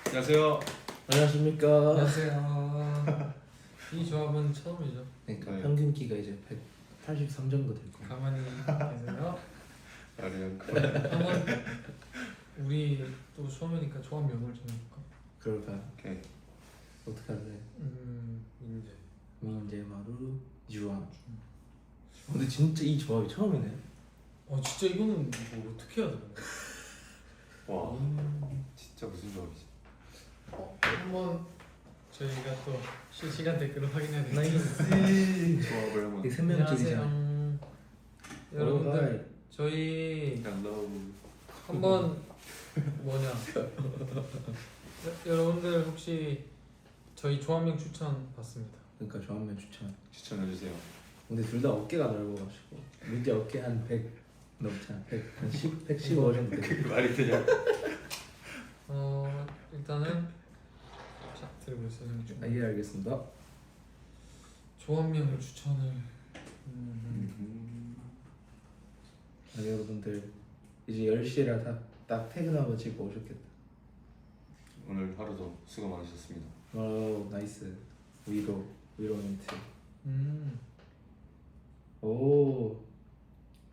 안녕하세요. 안녕하십니까. 안녕하세요. 이 조합은 처음이죠. 그러니까 네. 평균 키가 이제 183 정도 될 거예요. 가만히 계세요. 아니요. 한번 우리 또 처음이니까 조합 명을 정해볼까? 그럴까요? 오케이. 어떻게 할래? 민재. 민재, 마루, 유한. 근데 진짜 이 조합이 처음이네. 진짜 이거는 뭐 어떻게 해야 되나? 와. 진짜 무슨 조합이지? 한번 저희가 또 실시간 댓글을 확인해야 되겠죠. 나이스. 조합을 한번. 이게 3명끼리잖아. 안녕하세요. 여러분들 저희 헬로우. 한번 뭐냐 여러분들 혹시 저희 조합명 추천 받습니다. 그러니까 조합면 추천. 추천해주세요. 근데 둘 다 어깨가 넓어가지고 민재 어깨 한 100 넘잖아. 115 정도 돼. 그게 말이 되냐? 일단은 자 들고 있어요. 좀. 예, 알겠습니다. 조합명을 추천을 아, 여러분들 이제 10시라 딱 퇴근하고 집에 오셨겠다. 오늘 하루도 수고 많으셨습니다. 오, 나이스. 위로 멘트. 오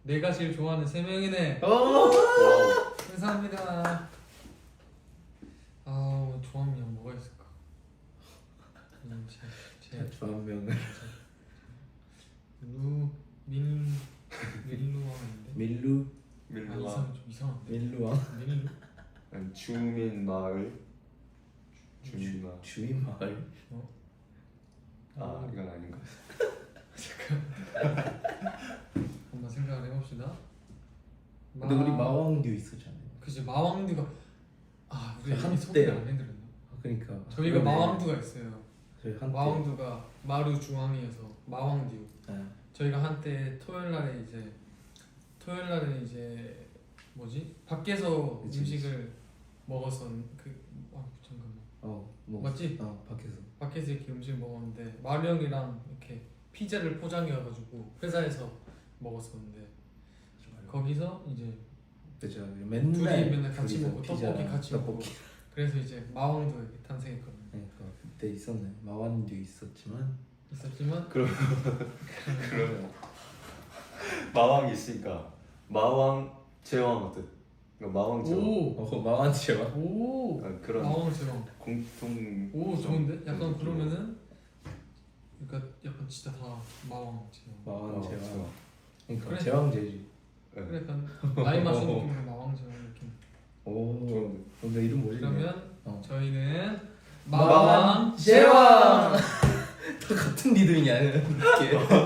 내가 제일 좋아하는 세 명이네. 오. 감사합니다. 조합명 뭐가 있을까? 제 조합명을 밀루왕인데. 밀루 밀루와 좀 이상한데. 밀루왕 밀루 주민 마을. 주민 마을. 주민 마을. 아 이건 아닌가? 한번 생각을 해봅시다. 근데 우리 마왕듀 있었잖아요. 그치 마왕두가 우리 한때. 소개 안 해드렸나? 그러니까 저희가 그러네. 마왕두가 있어요. 저희 한때 마왕두가 마루 중앙이어서 마왕듀. 네. 저희가 한때 토요일날에 이제 뭐지 밖에서 그치, 음식을 먹었었 잠깐만 뭐 맞지? 밖에서 이렇게 음식 먹었는데 마루 형이랑 이렇게 피자를 포장해가지고 회사에서 먹었었는데 거기서 이제 그죠. 둘이 맨날 맨날 같이 둘이서 먹고 피자, 떡볶이 같이 먹고 그래서 이제 마왕도 이렇게 탄생했거든요. 그러니까 그때 있었네. 마왕듀 있었지만 그럼 마왕이 있으니까 마왕 제왕 어때? 그러니까 마왕 제왕. 마왕듀와 오 그런 마왕 제왕 공통. 오 좋은데? 약간 좀 그러면은 그러니까 약간 진짜 다 마왕 제왕. 마왕 제왕. 그러니까 그래. 제왕제지. 네. 그래 약간 나이 마신 느낌으로 마왕 제왕 느낌. 오. 좋은데. 근데 이름 뭐지? 그러면 마왕 저희는 마왕 제왕. 다 같은 리듬이냐?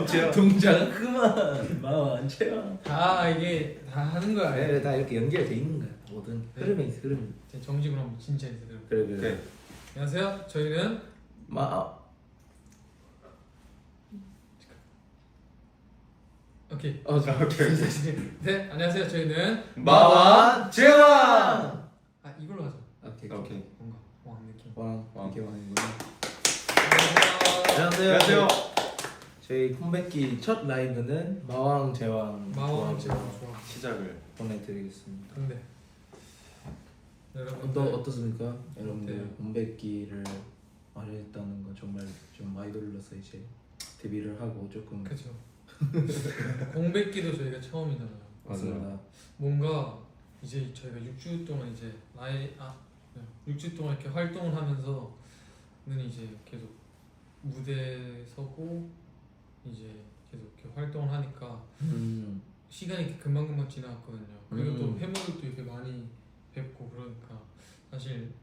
제왕. 동작 그만. 마왕 제왕. 다 이게 다 하는 거야. 네, 다 이렇게 연결돼 있는 거야. 모든 네. 흐름이 있어. 흐름이. 제 정식으로 한번 진짜 인사드려. 그래. 네. 안녕하세요. 저희는 오케이. 오케이. 네 안녕하세요. 저희는 마왕 제왕. 이걸로 하자. 오케이. 뭔가 왕 느낌. 왕 이게 왕이구나. 안녕하세요. 안녕하세요. 저희 컴백기 첫 라이브는 마왕 제왕 마왕 조합으로 제왕 좋아. 시작을. 네. 보내드리겠습니다. 근데 여러분 어떻습니까? 여러분들 어때요? 컴백기를 마련했다는 건 정말 좀 아이돌로서 이제 데뷔를 하고 조금 그렇죠. 공백기도 저희가 처음이잖아요. 맞습니다. 뭔가 이제 저희가 6주 동안 이제 6주 동안 이렇게 활동을 하면서는 이제 계속 무대에 서고 이제 계속 이렇게 활동을 하니까 시간이 이렇게 금방금방 지나갔거든요. 그리고 또 팬분들도 이렇게 많이 뵙고 그러니까 사실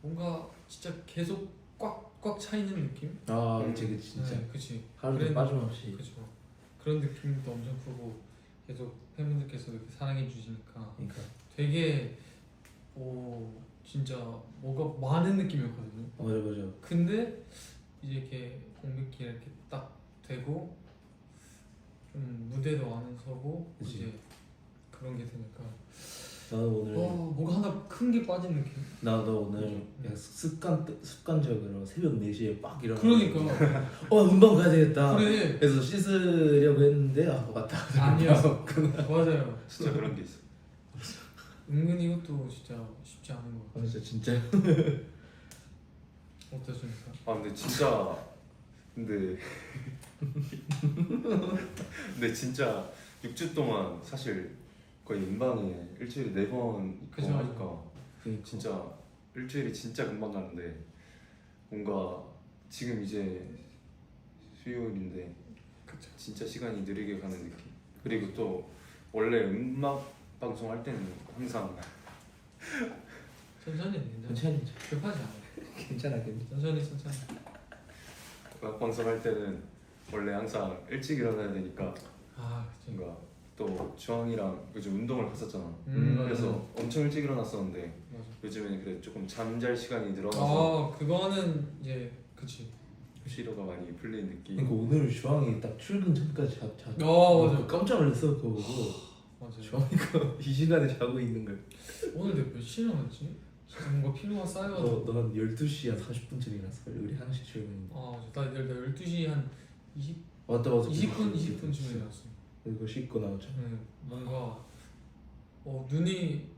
뭔가 진짜 계속 꽉 차 있는 느낌? 그치 진짜 네, 그치. 하루도 빠짐없이. 그쵸. 그런 느낌도 엄청 크고 계속 팬분들께서 이렇게 사랑해 주시니까 그러니까 되게 진짜 뭐가 많은 느낌이었거든요. 맞아. 근데 이제 이렇게 공백기 이렇게 딱 되고 좀 무대도 안 서고 그치. 이제 그런 게 되니까 나도 오늘 뭐가 하나 큰 게 빠진 느낌. 나도 오늘 약간 습관적으로 새벽 4시에 빡 일어나. 그러니까 운동 가야 되겠다. 그래. 그래서 씻으려고 했는데 맞다. 아니었어. 맞아요. 진짜 그런 게 있어. 은근히 이것도 진짜 쉽지 않은 것 같아요. 진짜 어떠십니까? 아 근데 진짜 근데 근데 진짜 6주 동안 사실 거의 인방에 일주일에 4번 있고 그죠. 하니까 진짜 일주일이 진짜 금방 가는데 뭔가 지금 이제 수요일인데 그쵸. 진짜 시간이 느리게 가는 느낌. 그리고 또 원래 음악 방송 할 때는 항상 천천히 괜찮아. 괜찮아 급하지 않아. 괜찮아. 천천히. 음악 방송 할 때는 원래 항상 일찍 일어나야 되니까 아 그치. 뭔가 또 주황이랑 요즘 운동을 갔었잖아. 그래서 맞아. 엄청 일찍 일어났었는데 맞아. 요즘에는 그래 조금 잠잘 시간이 늘어나서 그거는 이제 그치. 피로가 많이 풀린 느낌. 그러니까 오늘 주황이 딱 출근 전까지 자. 맞아. 깜짝 놀랐어 그거 보고. 맞아. 주황이가 이 시간에 자고 있는 걸. 오늘 내가 몇 시에 일어났지? 진짜 뭔가 피로가 쌓여가지고. 너한 12시 한 40분쯤 일어났어. 우리 1시 출근. 나 12시 한 20, 맞다. 20분쯤에 일어났어. 그리고 씻고 나오자. 뭔가 눈이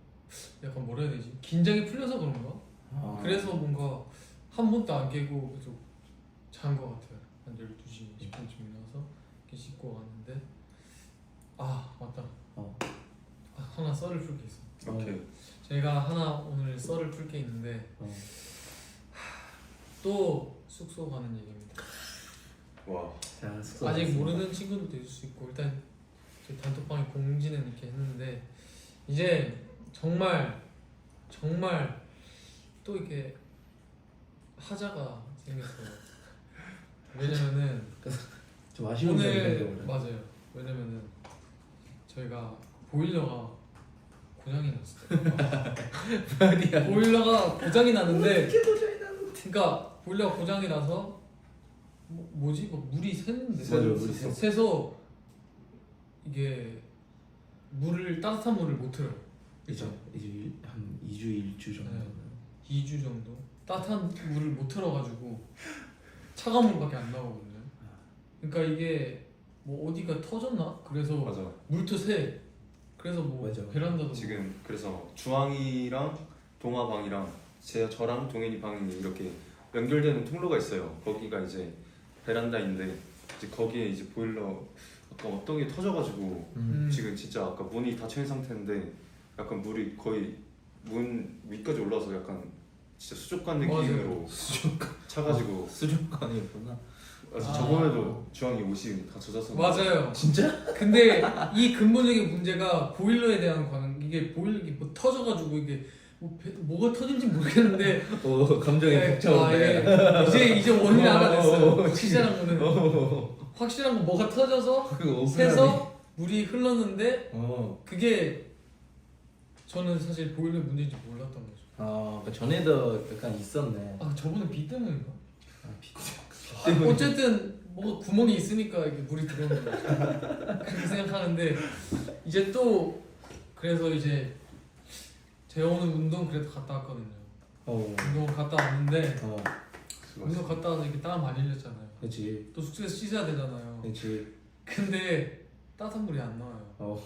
약간 뭐라 해야 되지? 긴장이 풀려서 그런가? 아. 그래서 뭔가 한 번도 안 깨고 계속 잔 것 같아요. 한 12시 20분쯤 일어나서 이렇게 씻고 왔는데 맞다. 하나 썰을 풀 게 있어. 오케이. 제가 하나 오늘 썰을 풀 게 있는데 또 숙소 가는 얘기입니다. 와. 자, 숙소 아직 갔습니다. 모르는 친구들도 있을 수 있고 일단 제 단톡방에 공지는 이렇게 했는데 이제 정말 또 이렇게 하자가 생겼어요. 왜냐면은 좀 아쉬운 점이 오늘 있는데 맞아요. 왜냐면은 저희가 보일러가 고장이 났어요. 말이야. 보일러가 고장이 나는데 그러니까 보일러가 고장이 나서 뭐지? 막 물이 새는데 맞아, 물이 새. 새서 이게 따뜻한 물을 못 틀어요. 이제 한 2주 1주 정도. 네. 2주 정도 따뜻한 물을 못 틀어가지고 차가운 물밖에 안 나오거든요. 그러니까 이게 뭐 어디가 터졌나? 그래서 맞아. 물도 새. 그래서 뭐 맞아. 베란다도 지금 그래서 주황이랑 동아방이랑 저랑 동현이 방이 이렇게 연결되는 통로가 있어요. 거기가 이제 베란다인데 이제 거기에 이제 보일러 아까 어떤 게 터져가지고 지금 진짜 아까 문이 닫혀 있는 상태인데 약간 물이 거의 문 위까지 올라와서 약간 진짜 수족관 느낌으로 차가지고 수족관이었구나. 그래서 저번에도 주황이 옷이 다 젖었었는데 맞아요. 진짜? 근데 이 근본적인 문제가 보일러에 대한 이게 보일러가 뭐 터져가지고 이게 뭐가 터진지 모르겠는데 감정이 예, 복잡한데. 이제 원인을 알아냈어요. 확실한 거는 확실한 건 뭐가 터져서 새서 물이 흘렀는데 그게 저는 사실 보일러 문제인지 몰랐던 거죠. 그러니까 전에도 약간 있었네. 저번에 비 때문인가? 비 어쨌든 뭐가 구멍이 있으니까 이게 물이 들어오는 거죠. 그렇게 생각하는데 이제 또 그래서 이제 제가 오늘 운동 그래도 갔다 왔거든요. 운동을 갔다 왔는데 운동 갔다 와서 이렇게 땀 많이 흘렸잖아요. 그렇지. 또 숙소에서 씻어야 되잖아요. 그렇지. 근데 따뜻한 물이 안 나와요.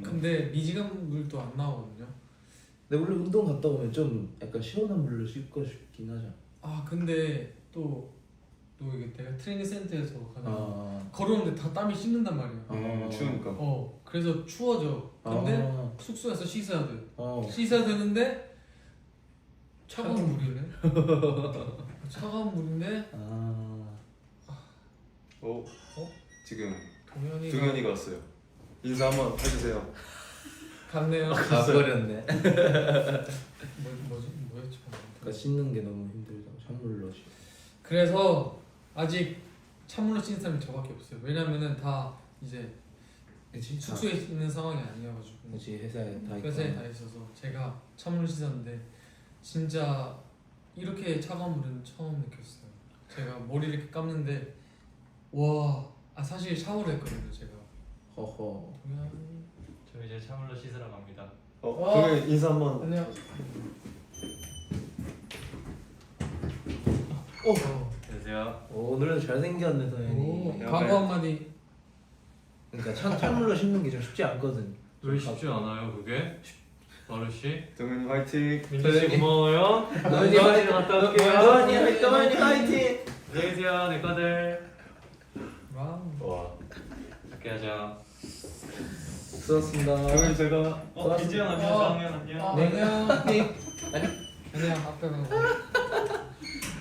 근데 미지근 물도 안 나오거든요. 근데 원래 운동 갔다 오면 좀 약간 시원한 물로 씻고 싶긴 하죠. 근데 또 이게 내가 트레이닝 센터에서 가면 걸어오는데 다 땀이 씻는단 말이야. 추우니까. 그래서 추워져. 근데 숙소에서 씻어야 돼. 씻어야 되는데 차가운 물이네. 차가운 물인데 지금 동현이가 왔어요. 인사 한번 해주세요. 갔네요. 가버렸네. 뭐였지? 그러니까 씻는 게 너무 힘들다고 찬물로 씻. 그래서 아직 찬물로 씻는 사람이 저밖에 없어요. 왜냐면은 다 이제 그치? 숙소에 있는 상황이 아니어가지고 그치 회사에 다 있고. 회사에 다 있어서 제가 찬물로 씻었는데 진짜 이렇게 차가운 물은 처음 느꼈어요. 제가 머리를 이렇게 감는데 사실 샤워를 했거든요 제가. 허허. 저 이제 찬물로 씻으러 갑니다. 동현 인사 한번. 안녕. 안녕하세요. 오늘은 잘생겼네 도현이. 각오 한마디. 그러니까 찬물로 씻는 게 좀 쉽지 않거든. 왜 쉽지 않아요 그게? 마루 씨, 동현이 화이팅. 민주 씨 고마워요. 너희 화이팅 갔다 올게요. 너희 화이팅. 안녕히 계세요, 내 거들. 와우. 와. 함께 하자. 수고하셨습니다. 동현이 제가 민주 형 안녕, 정우 형 안녕. 네. 그냥 앞에 가고.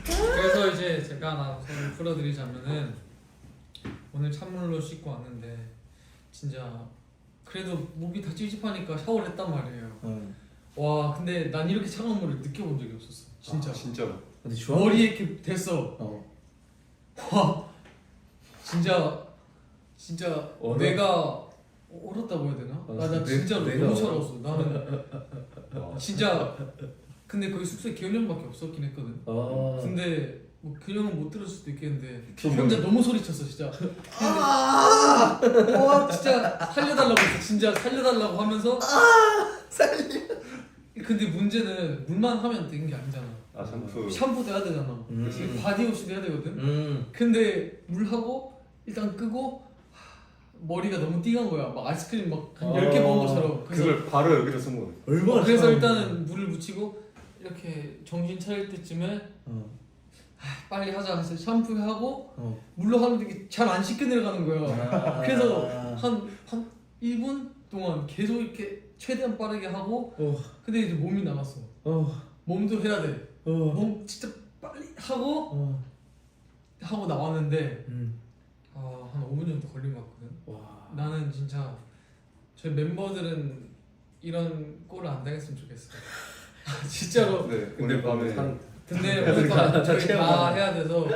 그래서 이제 제가 하나 서로 풀어드리자면은 오늘 찬물로 씻고 왔는데 진짜 그래도 목이 다 찝찝하니까 샤워를 했단 말이에요. 와 근데 난 이렇게 차가운 물을 느껴본 적이 없었어. 진짜. 진짜로. 근데 주황 머리에 이렇게 됐어. 와 진짜 얼어? 내가 얼었다고 해야 되나? 나 진짜로 내가 너무 얼어? 차가웠어. 나는 와. 진짜 근데 거기 숙소에 기현이 형밖에 없었긴 했거든. 근데 뭐 기현은 못 들을 수도 있겠는데 혼자 너무 소리쳤어 진짜. 와 진짜 살려달라고 했어. 진짜 살려달라고 하면서 근데 문제는 물만 하면 되는 게 아니잖아. 아 샴푸. 샴푸도 해야 되잖아. 음. 바디워시도 해야 되거든. 근데 물하고 일단 끄고 머리가 너무 띵한 거야. 막 아이스크림 막 한 10개 먹은 것처럼. 그래서 그걸 바로 여기다 쏜 거네. 얼마나 그래서 차가운 일단은 물을 묻히고 이렇게 정신 차릴 때쯤에 빨리 하자 해서 샴푸하고 물로 하는데 이게 잘 안 씻겨 내려가는 거야. 그래서 한 1분 동안 계속 이렇게 최대한 빠르게 하고 근데 이제 몸이 남았어. 몸도 해야 돼. 몸 진짜 빨리 하고 나왔는데 한 5분 정도 걸린 것 같거든. 나는 진짜 저희 멤버들은 이런 꼴을 안 당했으면 좋겠어. 진짜로. 네. 근데 오늘 밤에 근데 오늘 밤 저희 다 해야 돼서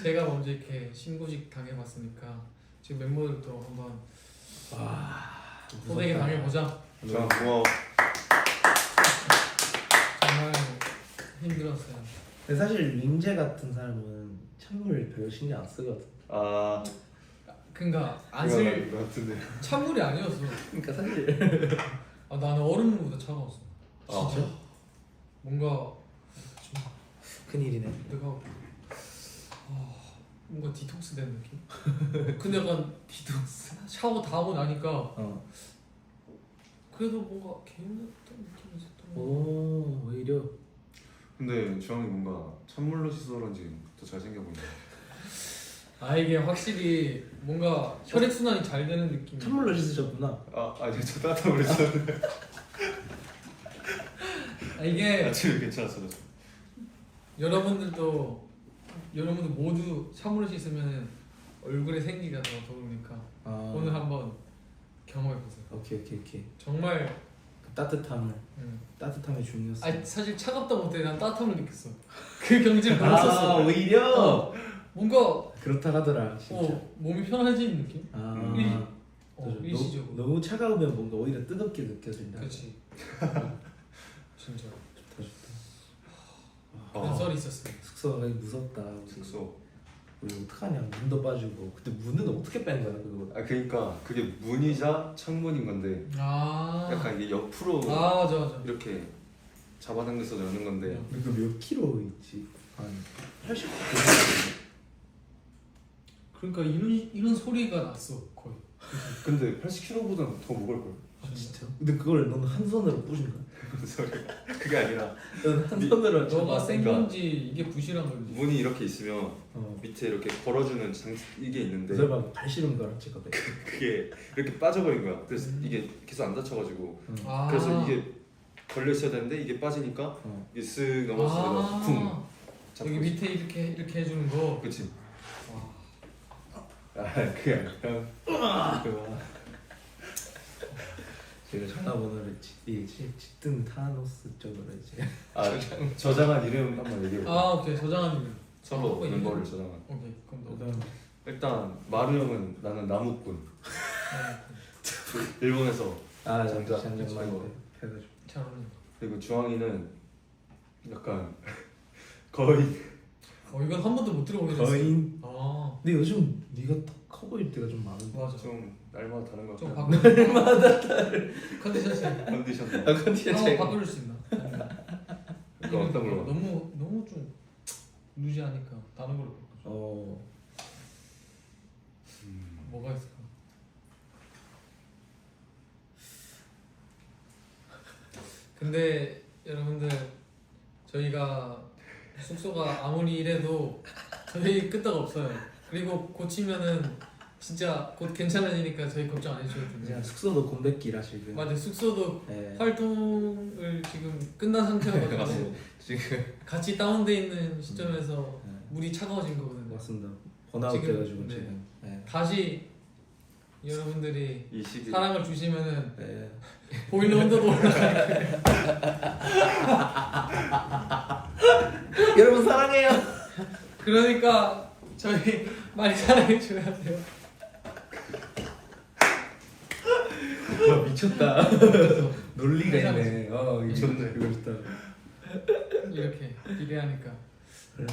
제가 먼저 이렇게 신고식 당해봤으니까 지금 멤버들도 한번 호되게 당해보자. 주황 고마워. 정말 힘들었어요. 근데 사실 민재 같은 사람은 찬물 별로 신경 안 쓰거든. 아. 그러니까 그거 안쓸 것 같은데. 찬물이 아니었어. 그러니까 사실 나는 얼음물보다 차가웠어. 진짜. 뭔가 큰일이네. 내가 뭔가 디톡스 된 느낌? 근데 약간 디톡스 샤워 다 하고 나니까 그래도 뭔가 개운했던 느낌이 있었던 거 오히려 근데 주황이 뭔가 찬물로 씻어서 그런지 더 잘생겨 보인다. 이게 확실히 뭔가 혈액순환이 잘 되는 느낌. 찬물로 씻으셨구나. 아니 저 따뜻한 물에 씻었는데 이게 아침에 괜찮았어. 여러분들 모두 찬물로 씻으면 얼굴에 생기가 더 돌으니까 오늘 한번 경험해보세요. 오케이. 정말 그 따뜻함이 중요했어. 사실 차갑다 못해 난 따뜻함을 느꼈어. 그 경지를 넘었었어. 오히려 뭔가 그렇다 하더라. 진짜. 몸이 편해지는 느낌? 맞아. 일시적으로. 너무 차가우면 뭔가 오히려 뜨겁게 느껴진다. 그렇지. 진짜 좋다. 그런 썰이 있었어요. 숙소가 되게 무섭다. 숙소. 우리 어떡하냐. 문도 빠지고. 근데 문은 어떻게 뺀 거야 그거? 그러니까 그게 문이자 창문인 건데 약간 이게 옆으로 맞아. 이렇게 잡아당겨서 여는 건데 이거 몇 킬로 있지? 한 80kg. 그러니까 이런 소리가 났어 거의. 근데 80kg보다는 더 무거울 걸. 진짜? 근데 그걸 너는 한 손으로 부신 거야? 무슨 소리야? 그게 아니라 너는 한 손으로 너가 잡아. 센 건지 이게 부실한 건지. 문이 이렇게 있으면 밑에 이렇게 걸어주는 이게 있는데 설마 발 시름 거랑 찍거든. 그게 이렇게 빠져버린 거야. 그래서 이게 계속 안 닫혀가지고 아. 그래서 이게 걸려 있어야 되는데 이게 빠지니까 이게 쓱 넘어서 쿵 잡고 여기 밑에 이렇게 해주는 거. 그치. 와. 그게 아니라 제가 전화번호를 짙은 타노스 쪽으로 이제 저장한 이름 한번 얘기해볼까? 오케이 저장한 이름. 서로 멤버를 저장한. 오케이 그럼 너. 그다음 일단 마루 형은 나는 나무꾼. 일본에서 장작 장작 치는 많이 거. 해가지고. 잘 어울린다. 그리고 주황이는 약간 거의 이건 한 번도 못 들어보긴 했어. 거인. 아 근데 요즘 네가 더 커 보일 때가 좀 많은데. 맞아. 좀 날마다 다른 것 좀 같아. 바꿔. 날마다 컨디션 체 컨디션. 컨디션 한번 체크. 바꿔줄 수 있나? 그거 어떤 걸로? 너무 좀 루지하니까 다른 걸로 바꿔줘. 뭐가 있을까? 근데 여러분들 저희가 숙소가 아무리 이래도 저희 끄떡 없어요. 그리고 고치면은 진짜 곧 괜찮아지니까 저희 걱정 안 해주셔도 됩니다. 그냥 숙소도 공백기라 지금. 맞아요. 숙소도 네. 활동을 지금 끝난 상태여가지고 맞아요. 지금 같이 다운돼 있는 시점에서 네. 물이 차가워진 거거든요. 맞습니다. 번아웃 지금, 돼가지고 네. 지금. 네. 다시 여러분들이 이 시기 사랑을 주시면은 네. 보일러 온도도 올라가니까 여러분 사랑해요. 그러니까 저희 많이 사랑해 줘야 돼요. 와 미쳤다. 논리가 있네. 미쳤네. 이거 좋다. 이렇게 기대하니까 그래.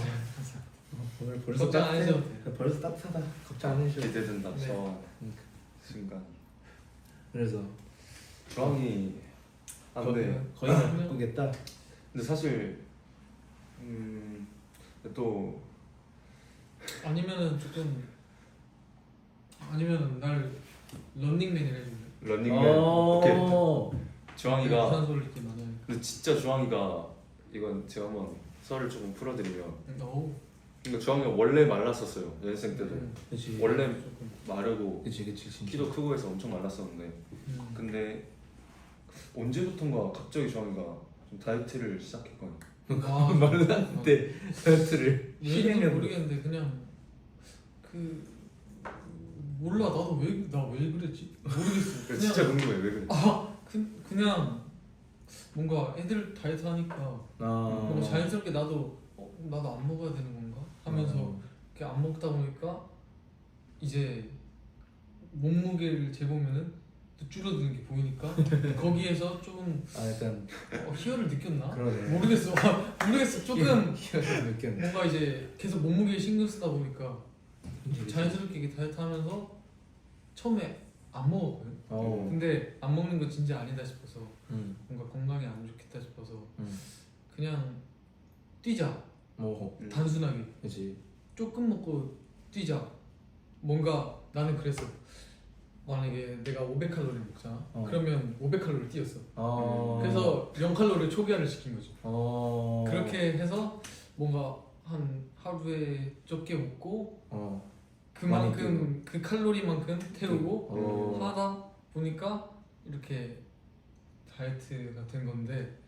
오늘 벌써 걱정 안 따뜻해. 해줘도 돼요. 벌써 따뜻하다. 걱정 안 해주셔도 돼. 기대된다. 네. 저 순간 그래서 주황이 안돼. 거의 다 바꾸겠다. 근데 사실 또 아니면은 조금 아니면은 날 런닝맨이라 해줄래? 런닝맨 오케이. 네, 주황이가 유산소를 이렇게 많이 하니까. 근데 진짜 주황이가 이건 제가 한번 썰을 조금 풀어드리면 어우. 그러니까 주황이가 원래 말랐었어요 연습생 때도 그렇지. 원래 조금. 마르고 그렇지 진짜. 키도 크고 해서 엄청 말랐었는데 근데 언제부턴가 갑자기 주황이가 좀 다이어트를 시작했거든요. 와, 말랐는데 다이어트를 왠지 실행해 모르겠는데 그냥 그 몰라 나도 왜 그랬지 모르겠어. 그래서 진짜 궁금해 왜 그래. 그냥 뭔가 애들 다이어트 하니까 뭔가 자연스럽게 나도 나도 안 먹어야 되는 건가 하면서 이렇게 안 먹다 보니까 이제 몸무게를 재보면은 또 줄어드는 게 보이니까 거기에서 조금 약간 희열을 느꼈나? 그러네. 모르겠어. 모르겠어. 조금 희열을 느꼈네. 뭔가 이제 계속 몸무게에 신경 쓰다 보니까 자연스럽게 이게 다이어트 하면서 처음에 안 먹었거든. 근데 안 먹는 거 진짜 아니다 싶어서 뭔가 건강에 안 좋겠다 싶어서 그냥 뛰자. 단순하게 그렇지. 조금 먹고 뛰자. 뭔가 나는 그랬어. 만약에 내가 500칼로리 먹잖아. 그러면 500칼로리 뛰었어. 그래서 0칼로리 초기화를 시킨 거지. 그렇게 해서 뭔가 한 하루에 적게 먹고 그만큼 그 칼로리만큼 태우고 하다 보니까 이렇게 다이어트가 된 건데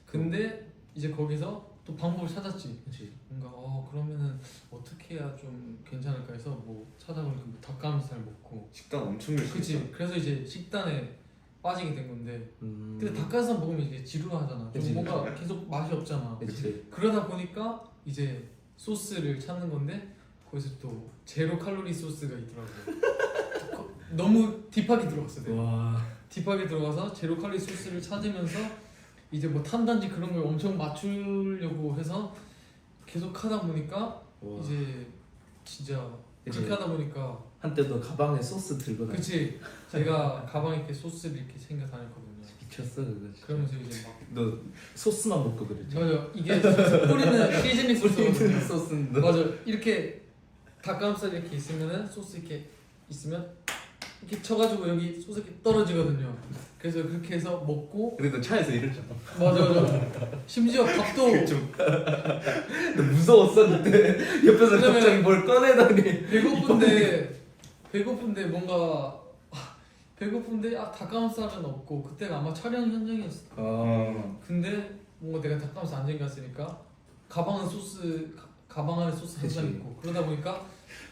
근데 이제 거기서 또 방법을 찾았지. 그렇지. 뭔가 그러면은 어떻게 해야 좀 괜찮을까 해서 뭐 찾아보니까 뭐 닭가슴살 먹고 식단 엄청 열심히 그치. 그래서 이제 식단에 빠지게 된 건데 근데 음. 닭가슴살 먹으면 이게 지루하잖아. 좀 그치. 뭔가 계속 맛이 없잖아. 그렇지. 그러다 보니까 이제 소스를 찾는 건데 거기서 또 제로 칼로리 소스가 있더라고. 너무 딥하게 들어갔어 내가. 와. 딥하게 들어가서 제로 칼로리 소스를 찾으면서 이제 뭐 탄단지 그런 걸 엄청 맞추려고 해서 계속 하다 보니까 와. 이제 진짜 그치. 그렇게 하다 보니까 한때도 가방에 소스 들고 다녔. 그치. 제가 가방에 이렇게 소스를 이렇게 챙겨 다녔거든요. 미쳤어 그거. 그러면서 이제 막 너 소스만 먹고 그랬지. 맞아 이게 뿌리는 시즈닝 소스거든요. 소스인데. 맞아 이렇게 닭가슴살 이렇게 있으면은 소스 이렇게 있으면 이렇게 쳐가지고 여기 소스 이렇게 떨어지거든요. 그래서 그렇게 해서 먹고 근데 너 차에서 이랬잖아. 맞아 심지어 밥도 너 무서웠었는데 옆에서 왜냐면- 갑자기 뭘 꺼내더니. 배고픈데 뭔가 배고픈데 닭가슴살은 없고 그때가 아마 촬영 현장이었어. 근데 뭔가 내가 닭가슴살 안 챙겼으니까 가방 안에 소스 그치. 항상 있고 그러다 보니까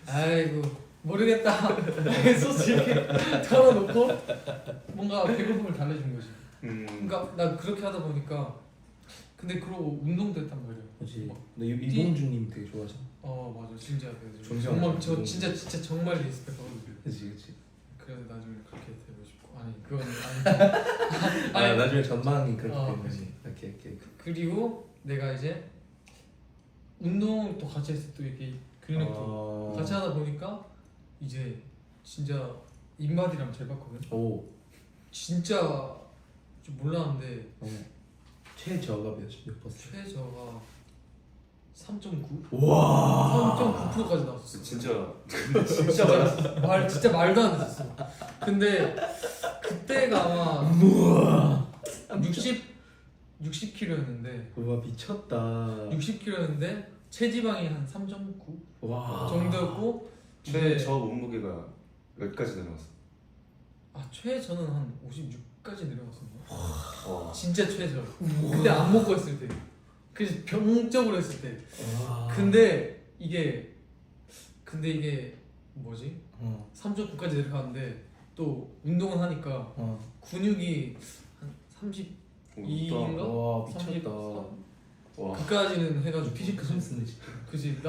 아이고 모르겠다 소스 이렇게 털어놓고 뭔가 배고픔을 달래준 거지. 그러니까 나 그렇게 하다 보니까 근데 그러고 운동도 했단 말이야. 그렇지. 너 이봉주님 되게 좋아하잖아. 맞아 진짜 존경하는 정말 저 운동. 진짜 정말 리스펙하거든요. 그렇지. 그래서 나중에 그렇게 되고 싶고 아니 그건 아니 아니 나중에 전망이 그렇게 되는 그치. 거지. 오케이. 그리고 내가 이제 운동을 또 같이 했어. 또 이렇게 근력도 같이 하다 보니까 이제 진짜 인바디랑 잘 봤거든. 오. 진짜 좀 몰랐는데 최저가 몇 퍼센트? 최저가 3.9? 와. 3.9%까지 나왔었어. 진짜 진짜 말도 안 됐었어. 근데 그때가 아마 60 60kg였는데 와 미쳤다. 60kg였는데 체지방이 한 3.9 와. 정도였고 최저 몸무게가 몇 가지 내려갔어? 최저는 한 56까지 내려갔었나? 와. 진짜 최저. 그때 안 먹고 했을 때. 그래서 병적으로 했을 때. 와. 근데 이게 뭐지? 3.9까지 내려갔는데 또 운동을 하니까 근육이 한 32인가? 와 미쳤다. 와. 그까지는 해가지고 피지크 선수네 진짜. 그지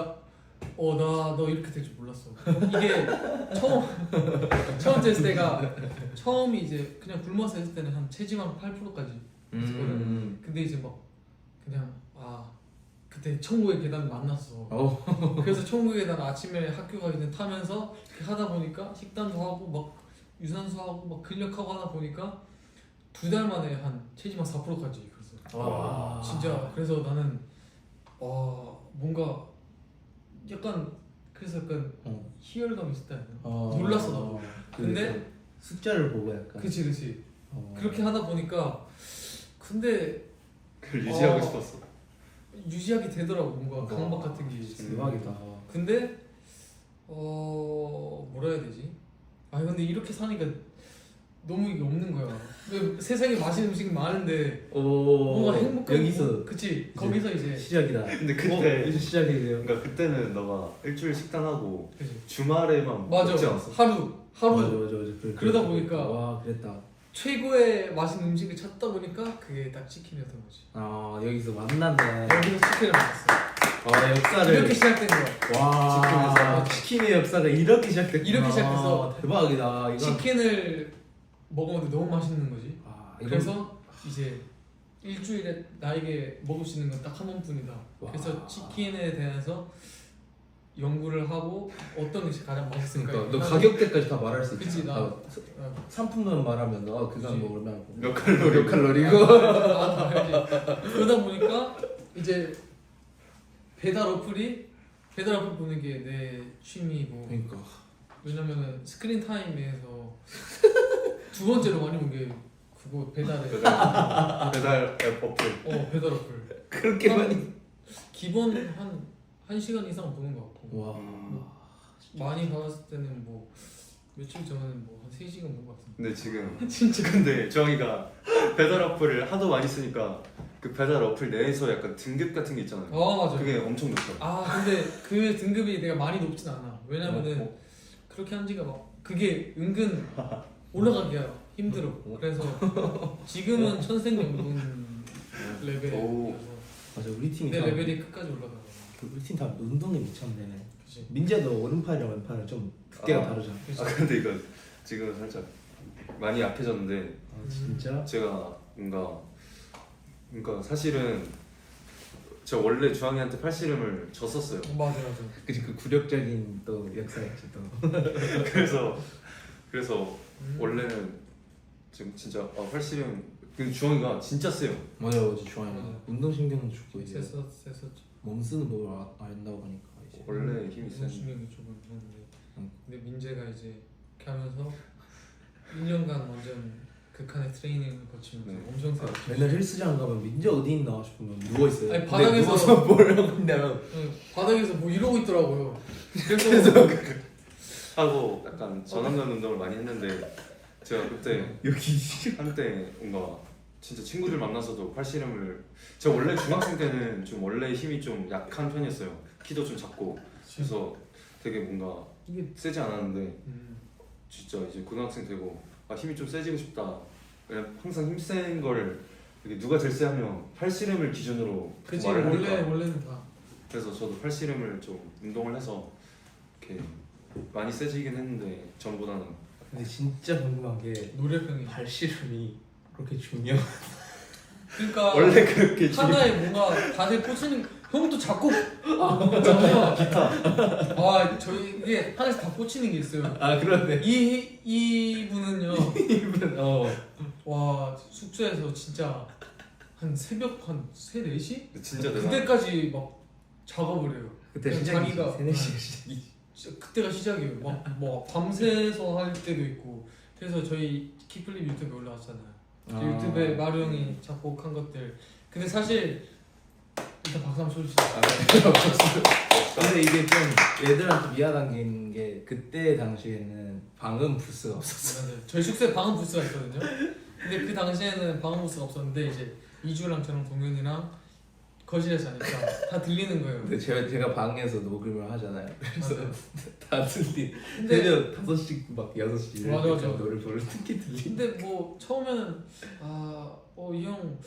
너 이렇게 될 줄 몰랐어. 이게 처음 쟀을 때가 처음이 이제 그냥 굶어서 했을 때는 한 체지방 8%까지. 근데 이제 막 그냥 그때 천국의 계단 만났어. 그래서 천국의 계단 아침에 학교 가기 전에 타면서 이렇게 하다 보니까 식단도 하고 막 유산소 하고 막 근력하고 하다 보니까 2달 만에 한 체지방 4%까지 그랬어. 와. 진짜 그래서 나는 뭔가 약간 그래서 약간 희열감이 있었다 해야 되나? 놀랐어 나도. 근데 숫자를 보고 약간. 그치 그렇게 하다 보니까 근데 그걸 유지하고 싶었어. 유지하게 되더라고. 뭔가 강박 같은 게. 대박이다. 근데 뭐라 해야 되지? 근데 이렇게 사니까 너무 이게 없는 거야. 왜 세상에 맛있는 음식 많은데 뭔가 행복하고 여기서 그치 거기서 이제 시작이다. 근데 그때 이제 시작이에요. 그러니까 그때는 너가 일주일 식단하고 그치. 주말에만 맞아 먹지 않았어? 하루 맞아. 그러다 보니까 와 그랬다. 최고의 맛있는 음식을 찾다 보니까 그게 딱 치킨이었던 거지. 여기서 만났네. 여기서 치킨을 먹었어. 역사를 이렇게 시작된 거야. 와 치킨의 역사가 이렇게 시작됐구나. 이렇게 시작해서 대박이다. 이건 치킨을 먹었는데 너무 맛있는 거지. 이건- 그래서 이제 일주일에 나에게 먹을 수 있는 건 딱 한 번뿐이다. 와. 그래서 치킨에 대해서 연구를 하고 어떤 것이 가장 맛있을까. 그러니까 너 가격대까지 다 말할 수 있잖아. 그치 나 상품만 말하면 그간 그치. 뭐 얼마고 몇 칼로리? 몇 칼로리고. 나도 알지. 그러다 보니까 이제 배달 어플 보는 게 내 취미고. 그러니까 왜냐면은 스크린 타임에서 두 번째로 많이 본 게 그거 배달에. 배달 앱 어플. 배달 어플. 그렇게 한- 많이. 기본 한 1시간 이상 보는 것 같고. 와. 많이 받았을 때는 뭐 며칠 전에는 뭐 한 3시간 본 것 같은데. 근데 지금 진짜. 근데 주황이가 배달 어플을 하도 많이 쓰니까 그 배달 어플 내에서 약간 등급 같은 게 있잖아요. 맞아. 그게 엄청 높아. 근데 그 등급이 내가 많이 높진 않아. 왜냐면은 그렇게 한 지가 막 그게 은근 올라가기가 힘들어. 그래서 지금은 천생연분 레벨이어서 맞아 우리 팀이 내 다 레벨이 끝까지 올라가. 우리 팀 다 운동에 미쳤네. 그치. 민재도 오른팔이랑 왼팔은 좀 두께가 다르잖아. 근데 이거 지금 살짝 많이 약해졌는데 진짜? 제가 뭔가 사실은 저 원래 주황이한테 팔씨름을 졌었어요. 맞아. 그치 그 굴욕적인 또 역사였지 또. 그래서 원래는 지금 진짜 팔씨름 그 주황이가 진짜 세요. 맞아요 주환이 맞아. 운동신경도 좋고 이제 셌었지. 몸 쓰는 법을 안다고 하니까 이제 원래 힘이 센. 신경이 조금 있는데. 응. 근데 민재가 이제 이렇게 하면서 1년간 완전 극한의 트레이닝을 거치면서 네. 엄청 세. 맨날 헬스장 가면 민재 어디 있나 싶으면 누워 있어요. 아니, 근데 바닥에서- 누워서 뭘 하고 있냐면 바닥에서 뭐 이러고 있더라고요. 그래서 하고 약간 전완근 운동을 많이 했는데 제가 그때 여기 한때 뭔가 진짜 친구들 만나서도 팔씨름을 제가 원래 중학생 때는 좀 원래 힘이 좀 약한 편이었어요. 키도 좀 작고 그래서 되게 뭔가 이게 세지 않았는데 진짜 이제 고등학생 되고 힘이 좀 세지고 싶다. 그냥 항상 힘센 걸 이렇게 누가 제일 세 하면 팔씨름을 기준으로 그치 말을 하니까 원래는 다. 그래서 저도 팔씨름을 좀 운동을 해서 이렇게 많이 세지긴 했는데 전보다는 근데 진짜 궁금한 게 노래평이. 발씨름이 그렇게 중요? 그러니까 원래 그렇게 하나에 뭔가 다들 꽂히는 형도 작곡 잠시만 기타 저희 이게 하나씩 다 꽂히는 게 있어요. 그러네. 이분은요 이분 와 숙소에서 진짜 한 새벽 한 3, 4시? 진짜 대단. 그때까지 막 작업을 해요. 그때 그냥 시작이지. 자기가- 3-4시가 시작이. 진짜 그때가 시작이에요. 막 뭐 밤새서 할 때도 있고. 그래서 저희 키플립 유튜브에 올라왔잖아요. 유튜브에 마루 형이 작곡한 것들. 근데 사실 일단 박수 한번 쳐주시죠. 근데 이게 좀 얘들한테 미안한 게 그때 당시에는 방음 부스가 없었어. 맞아요. 저희 숙소에 방음 부스가 있거든요. 근데 그 당시에는 방음 부스가 없었는데 이제 이주랑 저랑 동현이랑 거실에서 하니까 다 들리는 거예요. 근데 제가 방에서 녹음을 하잖아요. 그래서 맞아요. 다 들리. 근데 새벽 5시 막 6시 맞아, 맞아. 노래 부르는 특히 들리. 근데 뭐 처음에는 이 형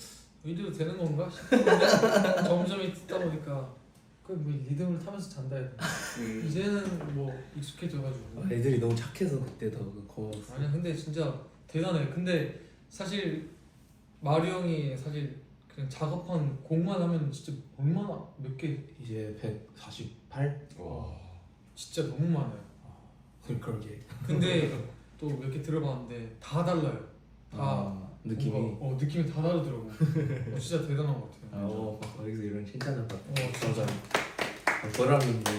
이래도 되는 건가 싶었는데 점점 듣다 보니까 뭐 리듬을 타면서 잔다 해야 되나? 이제는 뭐 익숙해져가지고. 애들이 너무 착해서 그때 더 고마웠어. 아니야 근데 진짜 대단해. 근데 사실 마루 형이 사실 그냥 작업한 곡만 하면 진짜 얼마나 몇 개 이제 148? 와. 진짜 너무 많아요. 그러게. 근데 또 몇 개 들어봤는데 다 달라요. 다 느낌이. 뭔가, 느낌이 다 다르더라고. 진짜 대단한 것 같아요. 여기서 이런 칭찬을 받. 진짜. 보람인데.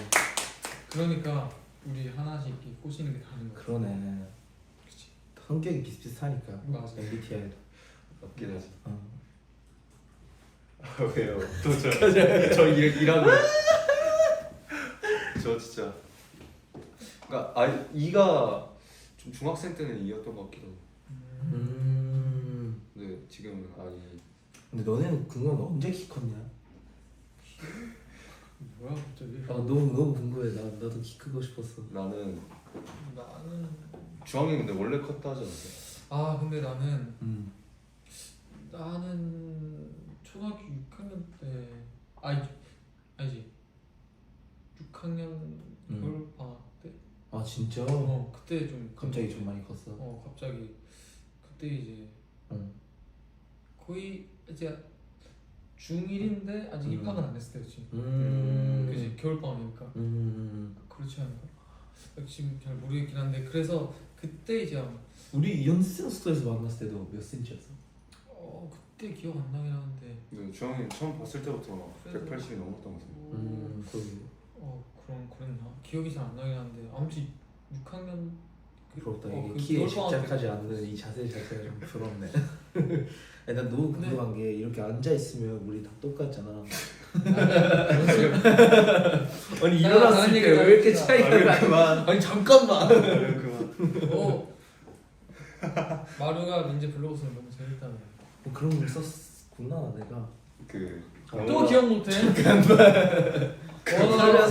그러니까 우리 하나씩 이렇게 꼬시는 게 다른 거야. 그러네. 그치. 성격이 비슷비슷하니까. 맞아. MBTI도. 맞긴 하지. 왜요? 저 일하고 저 진짜 그러니까 이가 좀 중학생 때는 이였던 것 같기도 하고 근데 지금은 근데 너네는 그건 언제 키 컸냐? 뭐야 갑자기? 너무 궁금해. 나도 키 크고 싶었어. 나는 나는 주황이 근데 원래 컸다 하지 않았어? 근데 나는 초등학교 6학년 때 아니지 6학년 겨울방학 때 진짜? 그때 좀 갑자기 좀 많이 컸어. 갑자기 그때 이제 거의 이제 중1인데 아직 입학은 안 했을 때였지. 그지 겨울방학이니까 그렇지 않나? 지금 잘 모르겠긴 한데 그래서 그때 이제 우리 연습생수도에서 만났을 때도 몇 센치였어? 그때 기억 안 나긴 하는데 근데 주황이 처음 봤을 때부터 180이 넘었던 것 같아 거기. 그랬나? 기억이 잘 안 나긴 하는데 아무튼 6학년 부럽다. 그 이게 키에 겨울방학 때 집착하지 않는 이 자세 자체가 좀 부럽네. 아니, 난 너무 근데- 궁금한 게 이렇게 앉아 있으면 우리 다 똑같잖아. 아니 일어났을 다른 때 얘기를 왜 이렇게 합시다. 차이가 나? 그만 아니 잠깐만. 그만 마루가 민재 블로그 쓰는 너무 재밌다네. 그런 걸 썼구나 내가. 또 기억 못해?